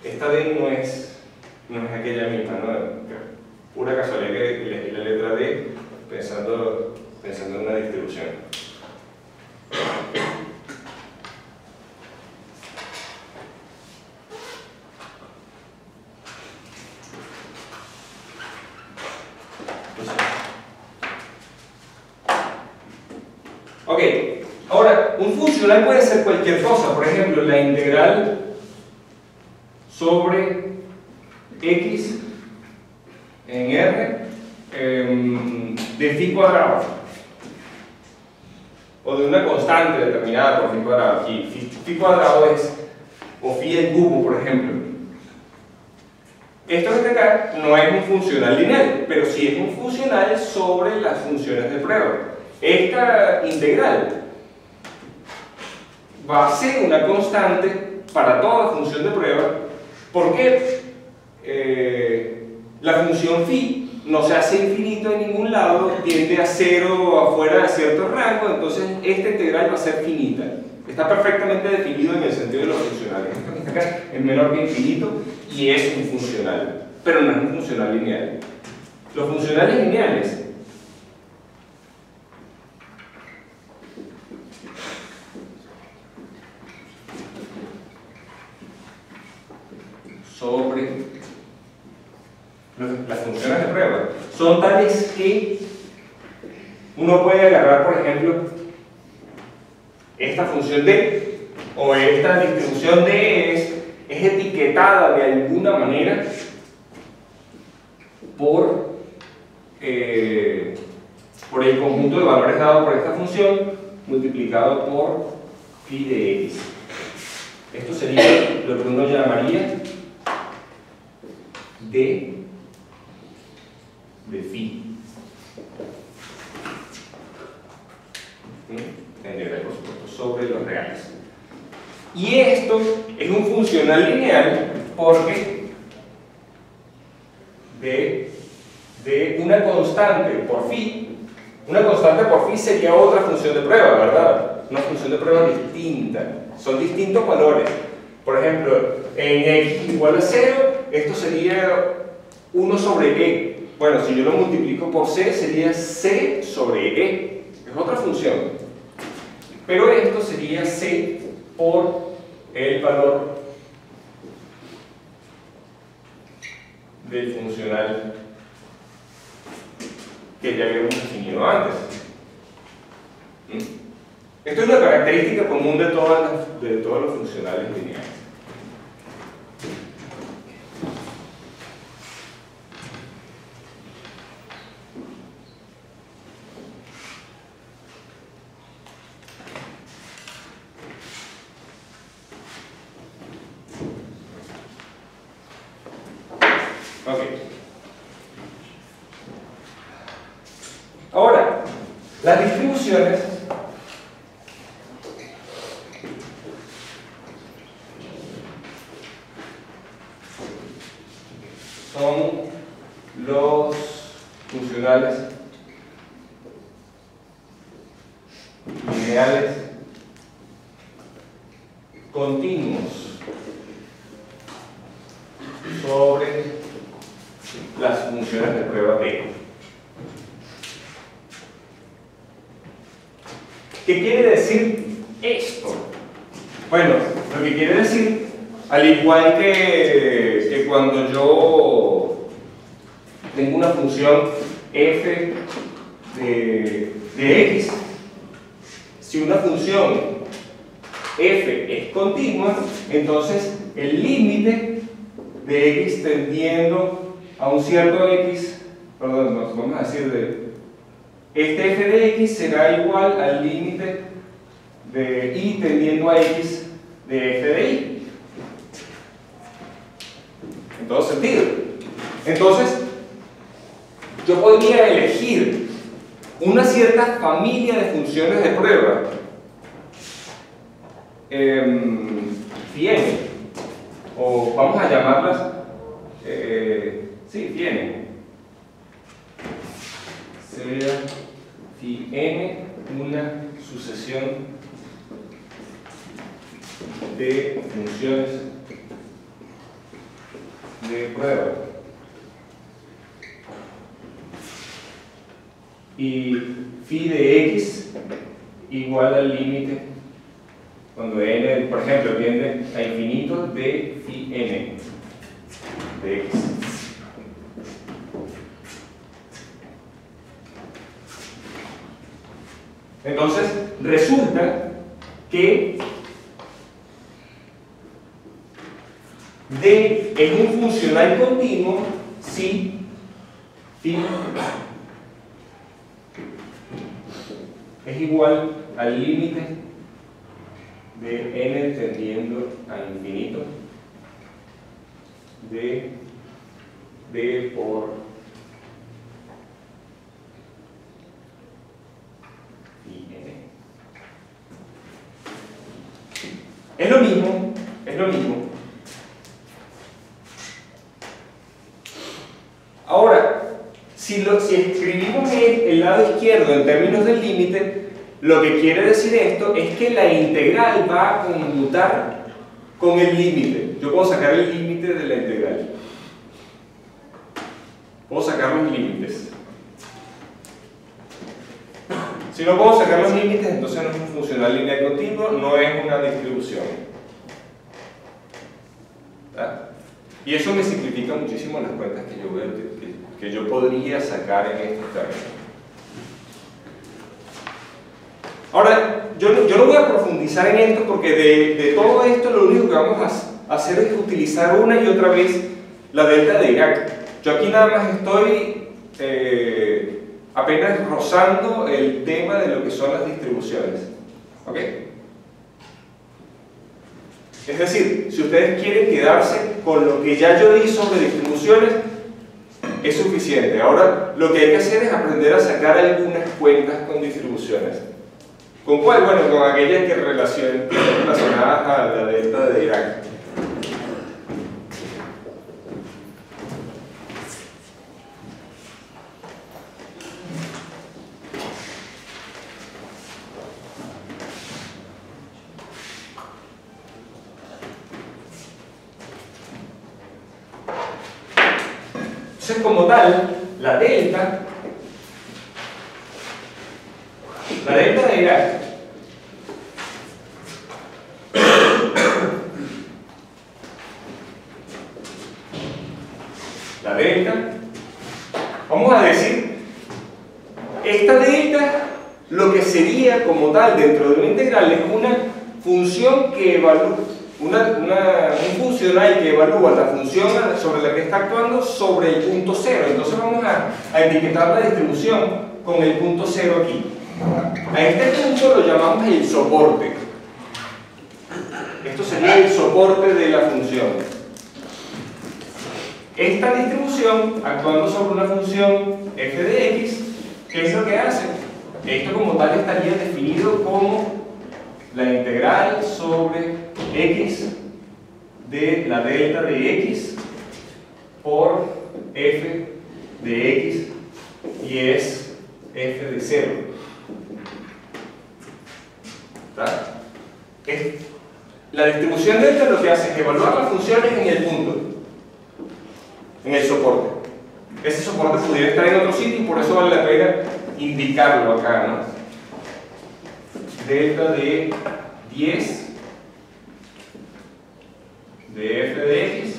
Esta D no es aquella misma, ¿no? Pura casualidad que elegí la letra D pensando en una distribución. Ok, ahora, un funcional puede ser cualquier cosa. Por ejemplo, la integral sobre x en R de phi cuadrado, o de una constante determinada por phi cuadrado. Aquí phi cuadrado es, o phi al cubo, por ejemplo. Esto que está acá no es un funcional lineal, pero sí es un funcional sobre las funciones de prueba. Esta integral va a ser una constante para toda función de prueba, porque la función phi no se hace infinito en ningún lado, tiende a cero afuera de cierto rango, entonces esta integral va a ser finita. Está perfectamente definido en el sentido de los funcionales. Esto que está acá es menor que infinito y es un funcional, pero no es un funcional lineal. Los funcionales lineales sobre las funciones de prueba son tales que uno puede agarrar, por ejemplo, esta función D o esta distribución D es etiquetada de alguna manera por el conjunto de valores dado por esta función multiplicado por phi de x. Esto sería lo que uno llamaría D de phi. La integral, por supuesto, sobre los reales. Y esto es un funcional lineal porque de una constante por phi, una constante por phi sería otra función de prueba, ¿verdad? Una función de prueba distinta. Son distintos valores. Por ejemplo, en x igual a 0, esto sería 1 sobre e. Bueno, si yo lo multiplico por c, sería c sobre e. Es otra función. Pero esto sería c por el valor del funcional que ya habíamos definido antes. Esto es una característica común de todos los funcionales lineales. Ok. Ahora, las distribuciones son los funcionales lineales continuos sobre las funciones de prueba T. ¿Qué quiere decir esto? Bueno, lo que quiere decir, al igual que que cuando yo tengo una función f de x, si una función f es continua, entonces el límite de x tendiendo a un cierto x, perdón, vamos a decir este f de x será igual al límite de y tendiendo a x de f de y. En todo sentido. Entonces, yo podría elegir una cierta familia de funciones de prueba, phi n, o vamos a llamarlas, sí, phi n, sea phi n una sucesión de funciones de prueba y phi de x igual al límite cuando n, por ejemplo, tiende a infinito de phi n de x. Entonces, resulta que D es un funcional continuo si phi es igual al límite de n tendiendo a infinito de D por phi n. Es lo mismo, es lo mismo. Ahora, si escribimos el lado izquierdo en términos del límite, lo que quiere decir esto es que la integral va a conmutar con el límite. Yo puedo sacar el límite de la integral. Puedo sacar los límites. Si no puedo sacar los límites, entonces no es un funcional lineal continuo, no es una distribución. ¿Verdad? Y eso me simplifica muchísimo las cuentas que yo podría sacar en estos términos. Ahora, yo no voy a profundizar en esto porque de todo esto lo único que vamos a hacer es utilizar una y otra vez la delta de Dirac. Yo aquí nada más estoy apenas rozando el tema de lo que son las distribuciones. ¿Ok? Es decir, si ustedes quieren quedarse con lo que ya yo di sobre distribuciones, es suficiente. Ahora, lo que hay que hacer es aprender a sacar algunas cuentas con distribuciones. ¿Con cuál? Bueno, con aquellas que relacionadas a la delta de Dirac. Entonces, como tal, la delta de Dirac vamos a decir, esta delta lo que sería como tal dentro de una integral es una función que evalúa un funcional que evalúa la función sobre la que está actuando sobre el punto cero. Entonces vamos a etiquetar la distribución con el punto cero aquí. A este punto lo llamamos el soporte. Esto sería el soporte de la función. Esta distribución, actuando sobre una función f de x, ¿qué es lo que hace? Esto como tal estaría definido como la integral sobre x de la delta de x por f de x y es f de 0. La distribución delta lo que hace es evaluar las funciones en el punto, en el soporte. Ese soporte pudiera estar en otro sitio y por eso vale la pena indicarlo acá, ¿no? Delta de 10 de f de x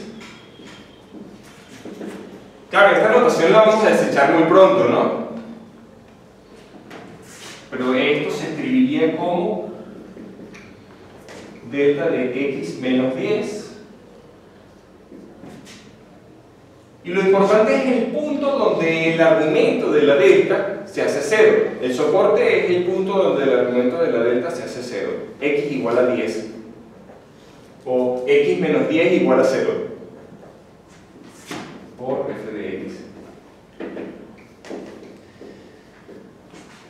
Claro, esta notación la vamos a desechar muy pronto, ¿no? Pero esto se escribiría como delta de x menos 10. Y lo importante es el punto donde el argumento de la delta se hace 0. El soporte es el punto donde el argumento de la delta se hace 0. X igual a 10. O x menos 10 igual a 0. Por f de x.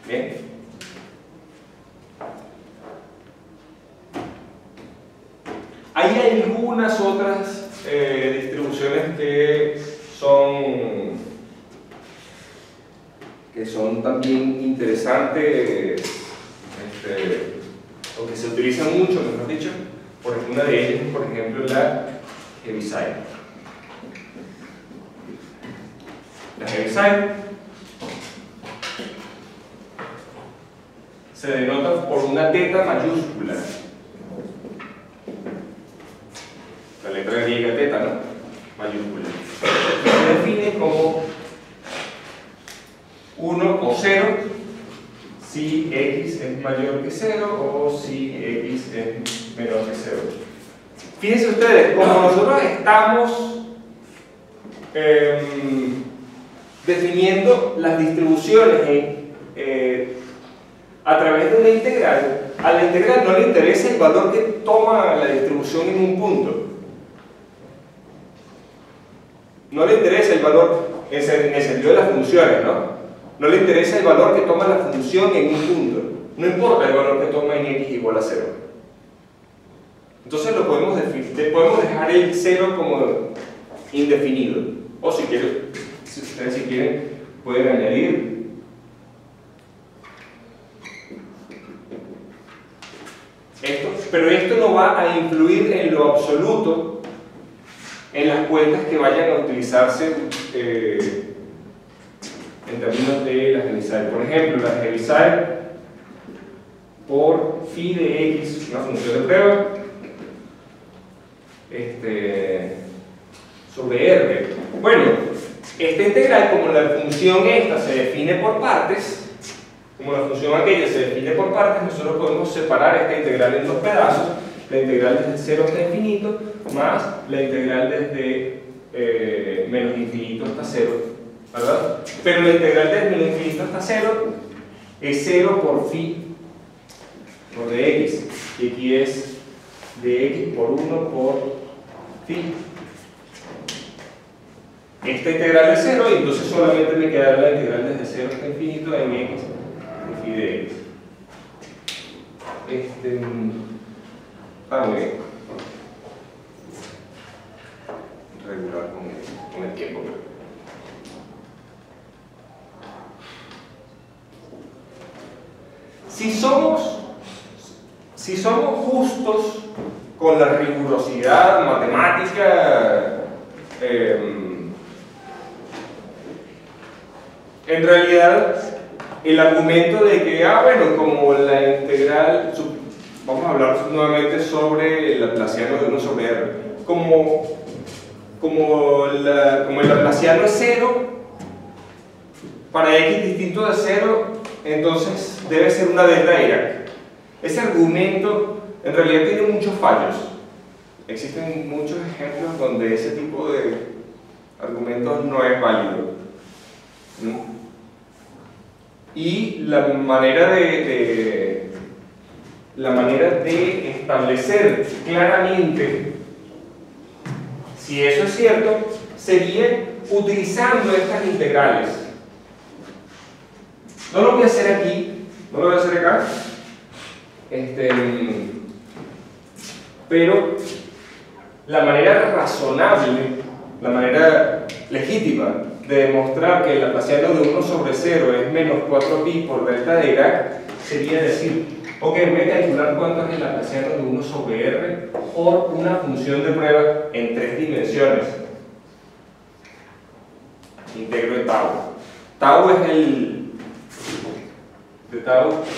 Bien. Hay algunas otras distribuciones que son también interesantes, o que se utilizan mucho, mejor dicho. Por ejemplo, una de ellas es, por ejemplo, la Heaviside. La Heaviside se denota por una teta mayúscula. La letra griega teta, ¿no? Mayúscula. Se define como 1 o 0 si x es mayor que 0 o si x es menor que 0. Fíjense ustedes, como nosotros estamos definiendo las distribuciones a través de una integral, a la integral no le interesa el valor que toma la distribución en un punto. No le interesa el valor en el sentido de las funciones, ¿no? No le interesa el valor que toma la función en un punto. No importa el valor que toma en x igual a 0. Entonces lo podemos dejar el 0 como indefinido. O si ustedes quieren, pueden añadir esto. Pero esto no va a influir en lo absoluto en las cuentas que vayan a utilizarse en términos de las Heaviside. Por ejemplo, las Heaviside por phi de x, una función de prueba, sobre r. Bueno, esta integral, como la función esta se define por partes, como la función aquella se define por partes, nosotros podemos separar esta integral en dos pedazos. La integral desde 0 hasta infinito más la integral desde menos infinito hasta 0, ¿verdad? Pero la integral desde menos infinito hasta 0 es 0 por phi por dx, y aquí es dx por 1 por phi. Esta integral es 0 y entonces solamente me quedará la integral desde 0 hasta infinito en x de phi de x. Muy bien. Regular con el tiempo. Si somos justos con la rigurosidad matemática, en realidad el argumento de que, bueno, como la integral, vamos a hablar nuevamente sobre el laplaciano de 1 sobre r, como el laplaciano es 0, para x distinto de 0, entonces debe ser una delta de Dirac. Ese argumento en realidad tiene muchos fallos. Existen muchos ejemplos donde ese tipo de argumentos no es válido, ¿no? Y la manera de establecer claramente si eso es cierto sería utilizando estas integrales. No lo voy a hacer aquí, no lo voy a hacer acá, pero la manera razonable, la manera legítima de demostrar que el laplaciano de 1 sobre 0 es menos 4pi por delta de Dirac sería decir, ok, voy a calcular cuánto es el laplaciano de 1 sobre r por una función de prueba en 3 dimensiones. Integro de tau. Tau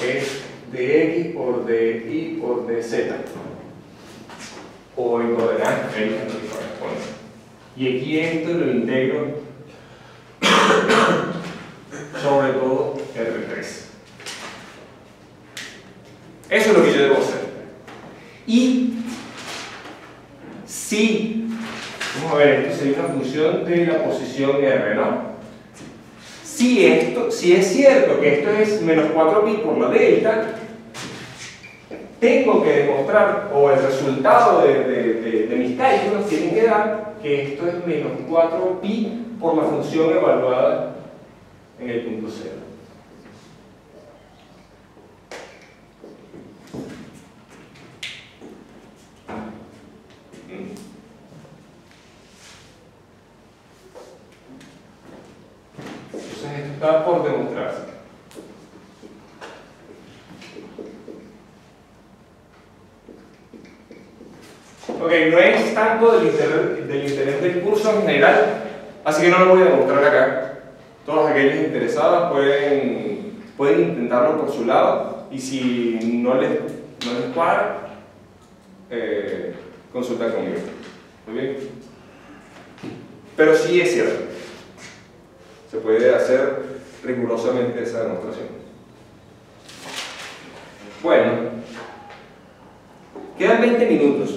es de x por de y por de z, o en coordenadas numéricas no corresponde. Y aquí esto lo integro sobre todo R3. Eso es lo que yo debo hacer. Y si, vamos a ver, esto sería una función de la posición R, ¿no? Si es cierto que esto es menos 4pi por la delta, tengo que demostrar, o el resultado de mis cálculos tienen que dar que esto es menos 4pi por la función evaluada en el punto 0. Entonces esto está por demostrarse. Ok, no es tanto del interés del curso en general, así que no lo voy a demostrar acá. Todos aquellos interesados pueden intentarlo por su lado, y si no les cuadra, consultar conmigo. ¿Muy bien? Pero sí es cierto, se puede hacer rigurosamente esa demostración. Bueno, quedan 20 minutos.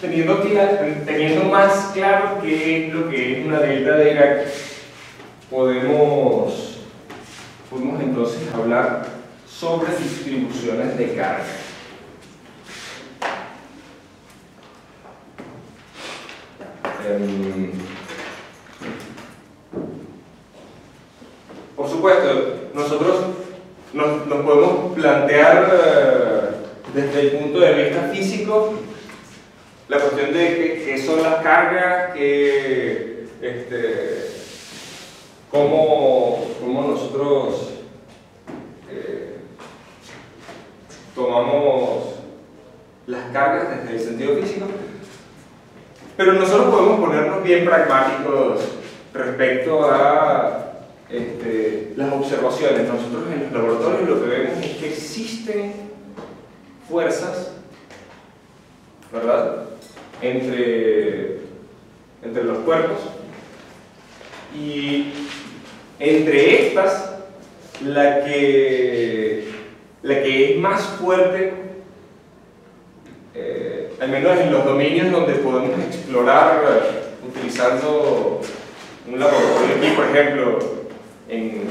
Teniendo más claro qué es lo que es una delta de Dirac, podemos entonces hablar sobre distribuciones de carga. Por supuesto, nosotros nos podemos plantear desde el punto de vista físico la cuestión de qué son las cargas, cómo nosotros tomamos las cargas desde el sentido físico, pero nosotros podemos ponernos bien pragmáticos respecto a las observaciones. Nosotros en los laboratorios lo que vemos es que existen fuerzas, ¿verdad?, entre los cuerpos, y entre estas la que es más fuerte, al menos en los dominios donde podemos explorar utilizando un laboratorio aquí, por ejemplo, en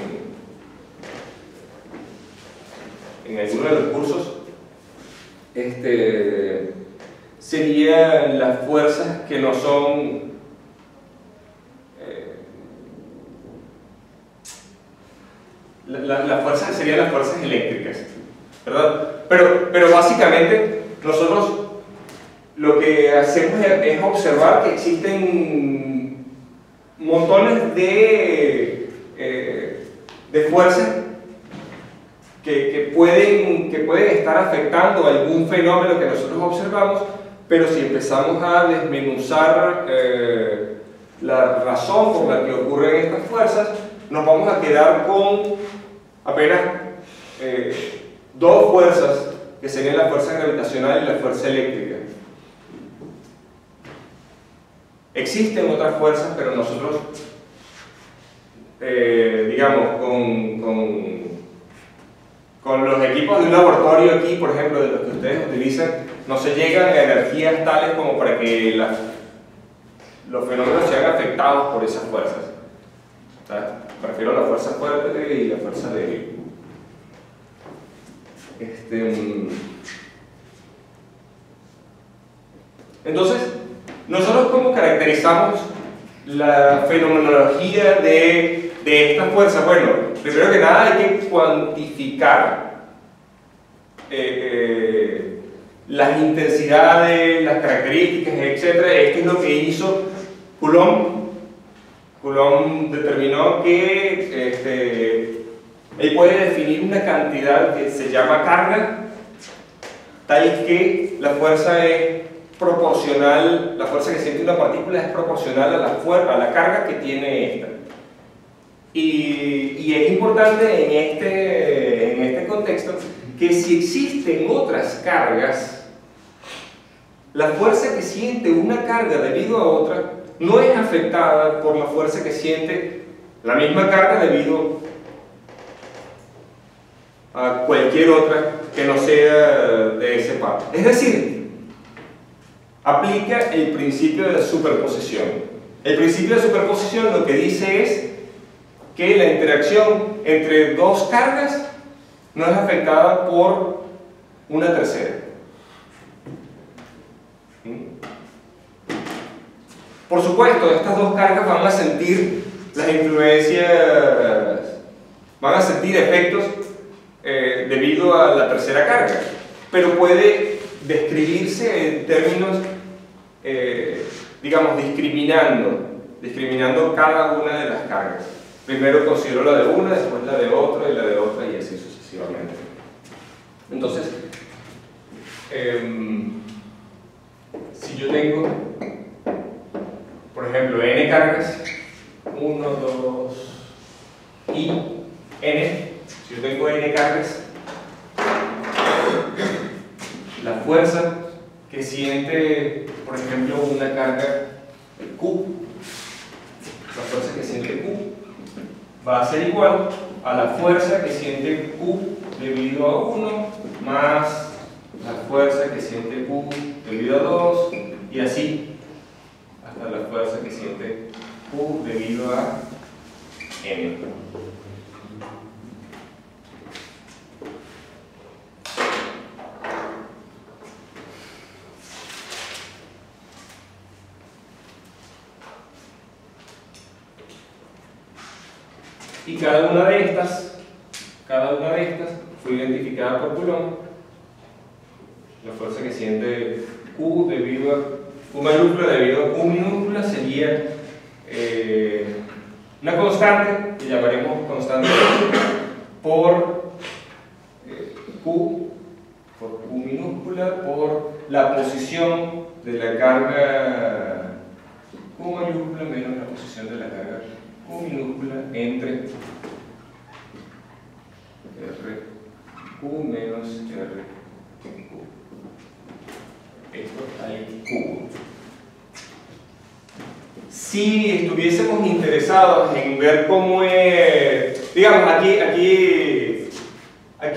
alguno de los cursos, serían las fuerzas que no son las fuerzas serían las fuerzas eléctricas, ¿verdad? Pero básicamente nosotros lo que hacemos es observar que existen montones de fuerzas que pueden estar afectando algún fenómeno que nosotros observamos, pero si empezamos a desmenuzar la razón por la que ocurren estas fuerzas, nos vamos a quedar con apenas dos fuerzas, que serían la fuerza gravitacional y la fuerza eléctrica. Existen otras fuerzas, pero nosotros, digamos, con los equipos de un laboratorio aquí, por ejemplo, de los que ustedes utilizan, no se llegan a energías tales como para que los fenómenos sean afectados por esas fuerzas. ¿Sabes? Prefiero la fuerza fuerte y la fuerza débil. Entonces, nosotros ¿cómo caracterizamos la fenomenología de esta fuerza? Bueno, primero que nada hay que cuantificar las intensidades, las características, etc. Esto es lo que hizo Coulomb. Coulomb determinó que él puede definir una cantidad que se llama carga, tal que la fuerza es proporcional, la fuerza que siente una partícula es proporcional a la carga que tiene esta. Y es importante en este contexto que si existen otras cargas, la fuerza que siente una carga debido a otra no es afectada por la fuerza que siente la misma carga debido a cualquier otra que no sea de ese par. Es decir, aplica el principio de la superposición. El principio de superposición lo que dice es que la interacción entre dos cargas no es afectada por una tercera. Por supuesto, estas dos cargas van a sentir las influencias, van a sentir efectos debido a la tercera carga, pero puede describirse en términos, digamos, discriminando cada una de las cargas. Primero considero la de una, después la de otra y la de otra y así sucesivamente. Entonces, si yo tengo, por ejemplo, n cargas, 1, 2 y n, si yo tengo n cargas, la fuerza que siente, por ejemplo, una carga Q, la fuerza que siente Q va a ser igual a la fuerza que siente Q debido a 1 más la fuerza que siente Q debido a 2 y así hasta la fuerza que siente Q debido a M. Y cada una de estas fue identificada por Coulomb. La fuerza que siente Q debido a Q mayúscula debido a Q minúscula sería una constante que llamaremos constante por Q minúscula por la posición de la carga Q mayúscula menos la posición de la carga Q minúscula entre RQ menos RQ. Esto al cubo. Si estuviésemos interesados en ver cómo es, digamos, aquí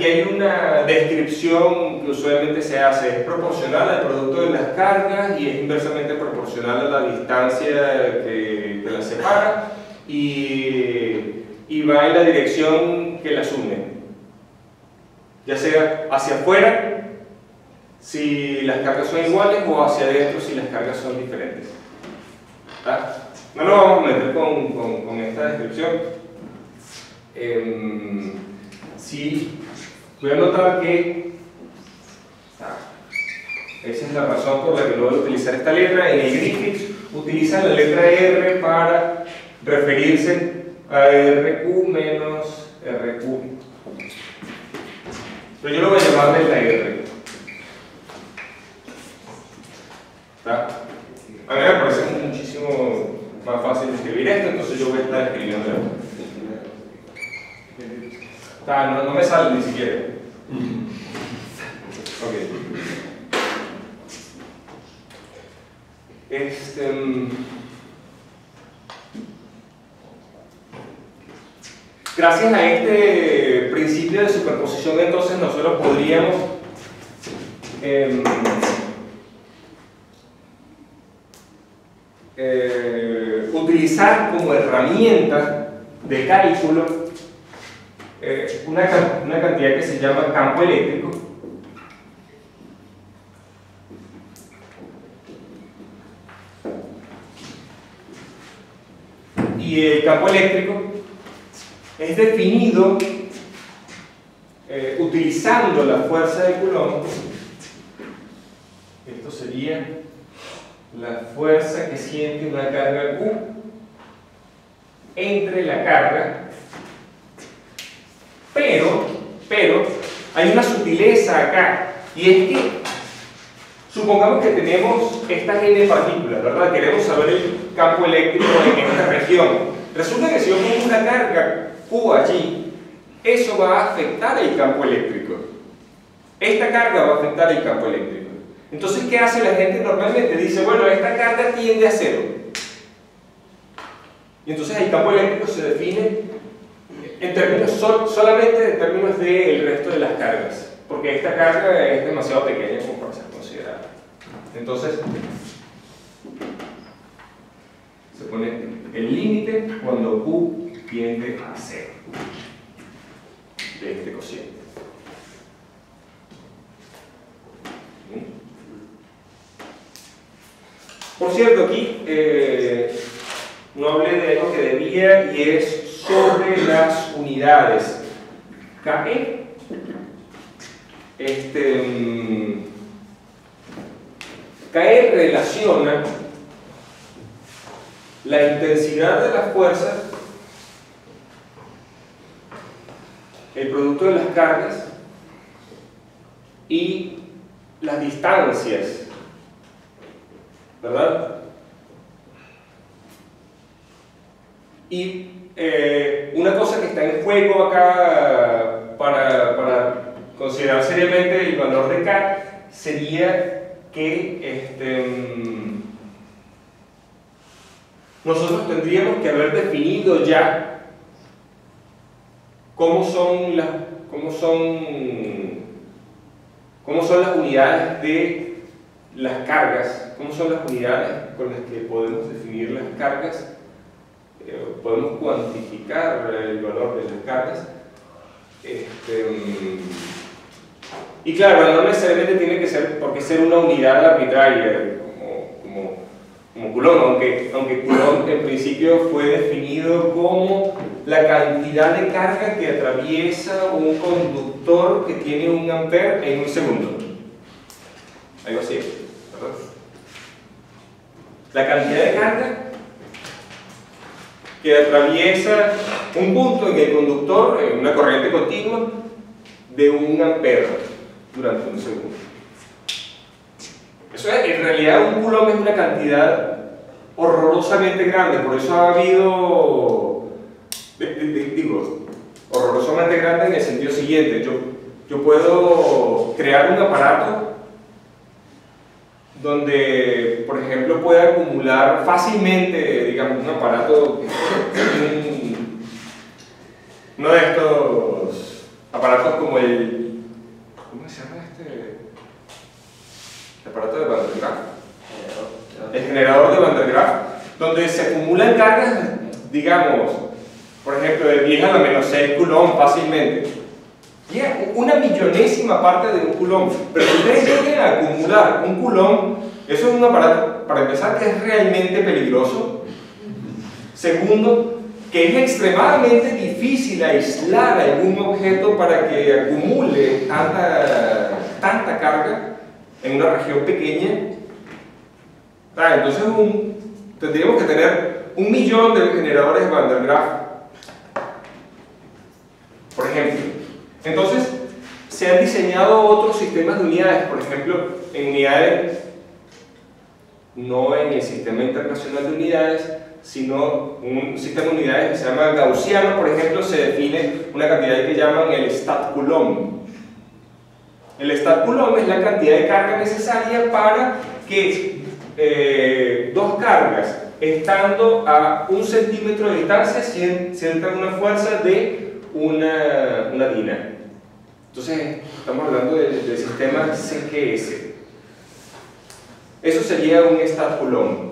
hay una descripción que usualmente se hace, es proporcional al producto de las cargas y es inversamente proporcional a la distancia que las separa y va en la dirección que las une, ya sea hacia afuera si las cargas son iguales o hacia adentro si las cargas son diferentes. ¿Ah? No nos vamos a meter con esta descripción. Sí, voy a notar que esa es la razón por la que no voy a utilizar esta letra. En el Griffith utilizan la letra R para referirse a RQ menos RQ. Pero yo lo voy a llamar delta R. ¿Está? A mí me parece muchísimo más fácil escribir esto, entonces yo voy a estar escribiendo esto. No me sale ni siquiera. Ok. Gracias a este principio de superposición, entonces nosotros podríamos utilizar como herramienta de cálculo una cantidad que se llama campo eléctrico. Y el campo eléctrico es definido utilizando la fuerza de Coulomb. Esto sería la fuerza que siente una carga Q entre la carga, pero hay una sutileza acá, y es que supongamos que tenemos estas n partículas, ¿verdad? Queremos saber el campo eléctrico en esta región. Resulta que si yo pongo una carga Q allí, eso va a afectar el campo eléctrico. Esta carga va a afectar el campo eléctrico. Entonces, ¿qué hace la gente normalmente? Dice, bueno, esta carga tiende a 0. Y entonces el campo eléctrico se define en términos solamente en términos del resto de las cargas, porque esta carga es demasiado pequeña como para ser considerada. Entonces, se pone el límite cuando Q tiende a 0 de este cociente. Por cierto, aquí no hablé de algo que debía, y es sobre las unidades. KE KE relaciona la intensidad de las fuerzas, el producto de las cargas y las distancias, ¿verdad? Y una cosa que está en juego acá para considerar seriamente el valor de K sería que nosotros tendríamos que haber definido ya cómo son las unidades de las cargas, cómo son las unidades con las que podemos definir las cargas, podemos cuantificar el valor de las cargas. Y claro, no necesariamente tiene que ser porque ser una unidad arbitraria como Coulomb, aunque Coulomb en principio fue definido como la cantidad de carga que atraviesa un conductor que tiene 1 ampere en un segundo, algo así, ¿verdad? La cantidad de carga que atraviesa un punto en el conductor en una corriente continua de 1 ampere durante un segundo. Eso es, en realidad un Coulomb es una cantidad horrorosamente grande, por eso ha habido, digo, horrorosamente grande en el sentido siguiente. Yo puedo crear un aparato donde, por ejemplo, pueda acumular fácilmente, digamos, un aparato, uno de estos aparatos como el, ¿cómo se llama este? El aparato de Van der Graaf, el generador de Van der Graaf, donde se acumulan cargas, digamos, por ejemplo, de 10 a la menos 6 Coulomb fácilmente. Y una millonésima parte de un Coulomb. Pero si ustedes llegan a acumular un Coulomb, eso es un aparato, para empezar, que es realmente peligroso. Segundo, que es extremadamente difícil aislar algún objeto para que acumule tanta carga en una región pequeña. Entonces tendríamos que tener 1 millón de generadores Van der Graaf, por ejemplo. Entonces, se han diseñado otros sistemas de unidades, por ejemplo, en unidades, no en el Sistema Internacional de Unidades, sino un sistema de unidades que se llama gaussiano. Por ejemplo, se define una cantidad que llaman el Stat-Coulomb. El Stat-Coulomb es la cantidad de carga necesaria para que dos cargas, estando a 1 centímetro de distancia, sientan una fuerza de una dina. Entonces, estamos hablando del sistema CGS. Eso sería un Stat-Coulomb.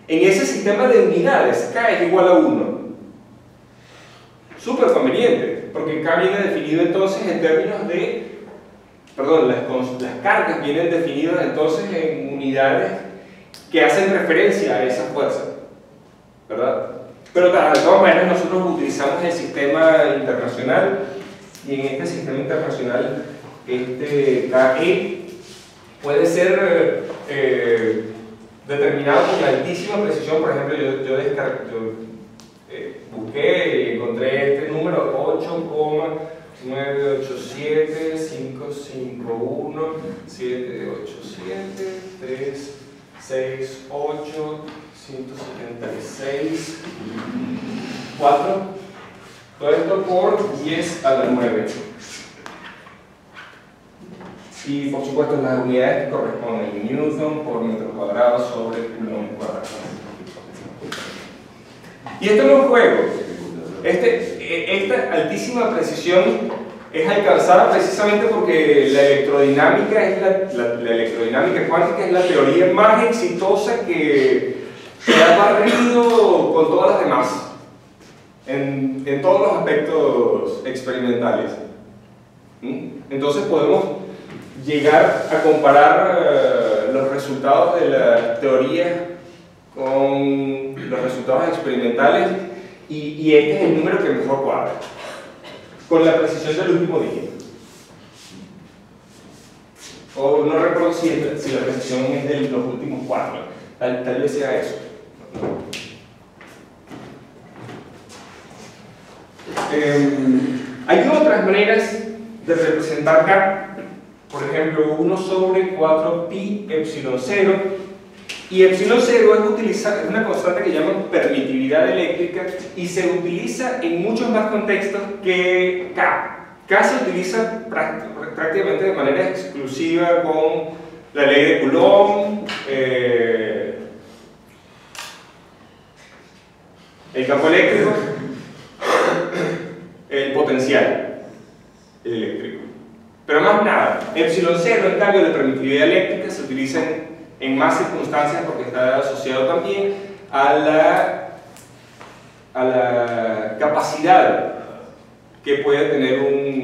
En ese sistema de unidades, K es igual a 1. Súper conveniente, porque K viene definido entonces en términos de... Perdón, las cargas vienen definidas entonces en unidades que hacen referencia a esa fuerza, ¿verdad? Pero de todas maneras nosotros utilizamos el sistema internacional, y en este sistema internacional KE puede ser determinado con altísima precisión. Por ejemplo, yo busqué y encontré este número 8,987,551,788,176,4. Todo esto por 10 a la 9. y por supuesto las unidades que corresponden, Newton por metro cuadrado sobre Coulomb cuadrado. Y esto no es un juego. Esta altísima precisión es alcanzada precisamente porque la electrodinámica es la electrodinámica cuántica es la teoría más exitosa que ha barrido con todas las demás en todos los aspectos experimentales. Entonces podemos llegar a comparar los resultados de la teoría con los resultados experimentales y este es el número que mejor cuadra, con la precisión del último dígito. O no recuerdo si la precisión es de los últimos 4, tal vez sea eso. Hay otras maneras de representar K, por ejemplo 1 sobre 4pi epsilon 0, y epsilon 0 es una constante que llaman permitividad eléctrica y se utiliza en muchos más contextos que K. K se utiliza prácticamente de manera exclusiva con la ley de Coulomb, el campo eléctrico, el potencial eléctrico. Pero más nada, epsilon 0 en cambio de permitividad eléctrica se utiliza en más circunstancias porque está asociado también a la capacidad que puede tener un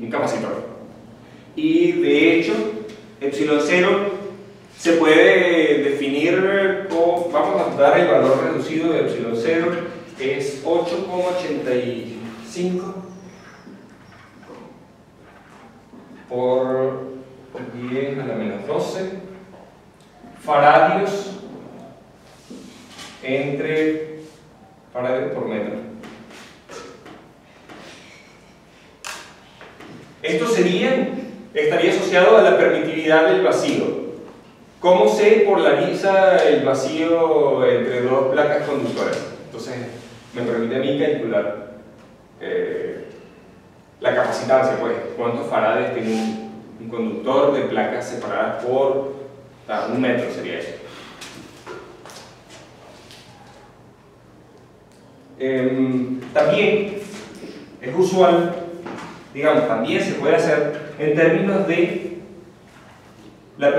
capacitor. Y de hecho, epsilon 0 se puede definir como, vamos a dar el valor reducido de epsilon 0, es 8,85 por 10 a la menos 12 faradios faradios por metro. Esto estaría asociado a la permitividad del vacío. ¿Cómo se polariza el vacío entre dos placas conductoras? Entonces, me permite a mí calcular la capacitancia, pues, cuántos farades tiene un conductor de placas separadas por 1 metro sería eso. También es usual, digamos, también se puede hacer en términos de la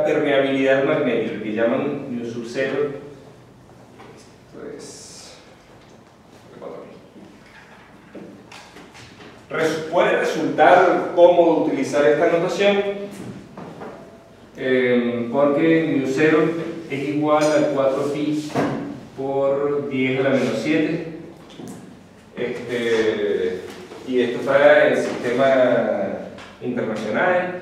permeabilidad magnética, que llaman μ sub 0. Puede resultar cómodo utilizar esta notación porque μ 0 es igual a 4pi por 10 a la menos 7. Y esto está en el sistema internacional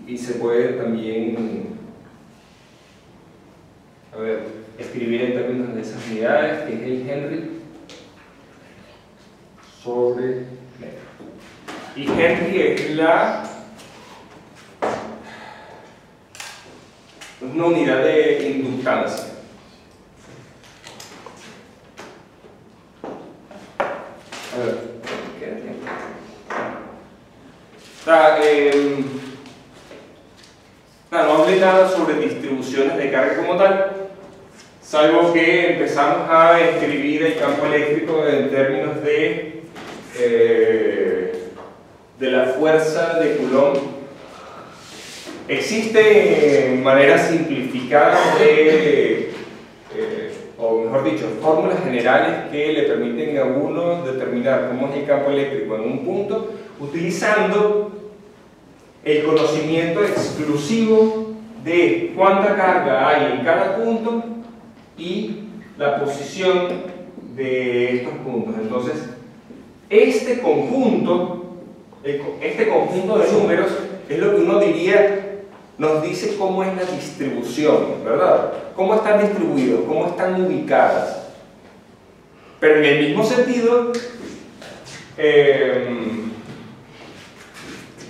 y se puede también escribir en términos de esas unidades, que es el Henry sobre metro. Y Henry es una unidad de inductancia. A ver, ¿queda tiempo? No hablé nada sobre distribuciones de carga como tal, salvo que empezamos a escribir el campo eléctrico en términos de la fuerza de Coulomb. Existen maneras simplificadas o mejor dicho, fórmulas generales que le permiten a uno determinar cómo es el campo eléctrico en un punto, utilizando el conocimiento exclusivo de cuánta carga hay en cada punto y la posición de estos puntos. Entonces, este conjunto de números es lo que uno diría, nos dice cómo es la distribución, ¿verdad? Cómo están distribuidos, cómo están ubicadas. Pero en el mismo sentido,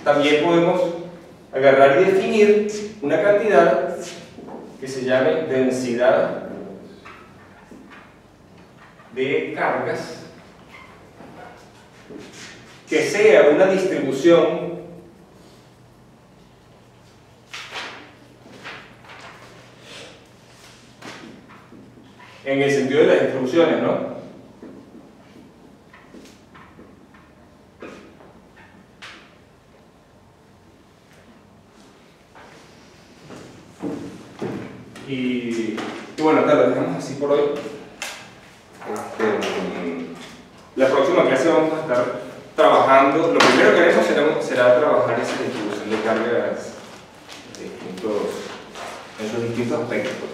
también podemos agarrar y definir una cantidad que se llame densidad de cargas que sea una distribución en el sentido de las distribuciones, ¿no? Y bueno, tal, lo dejamos así por hoy. La próxima clase vamos a estar trabajando, lo primero que haremos será trabajar esa distribución de cargas en sus distintos aspectos.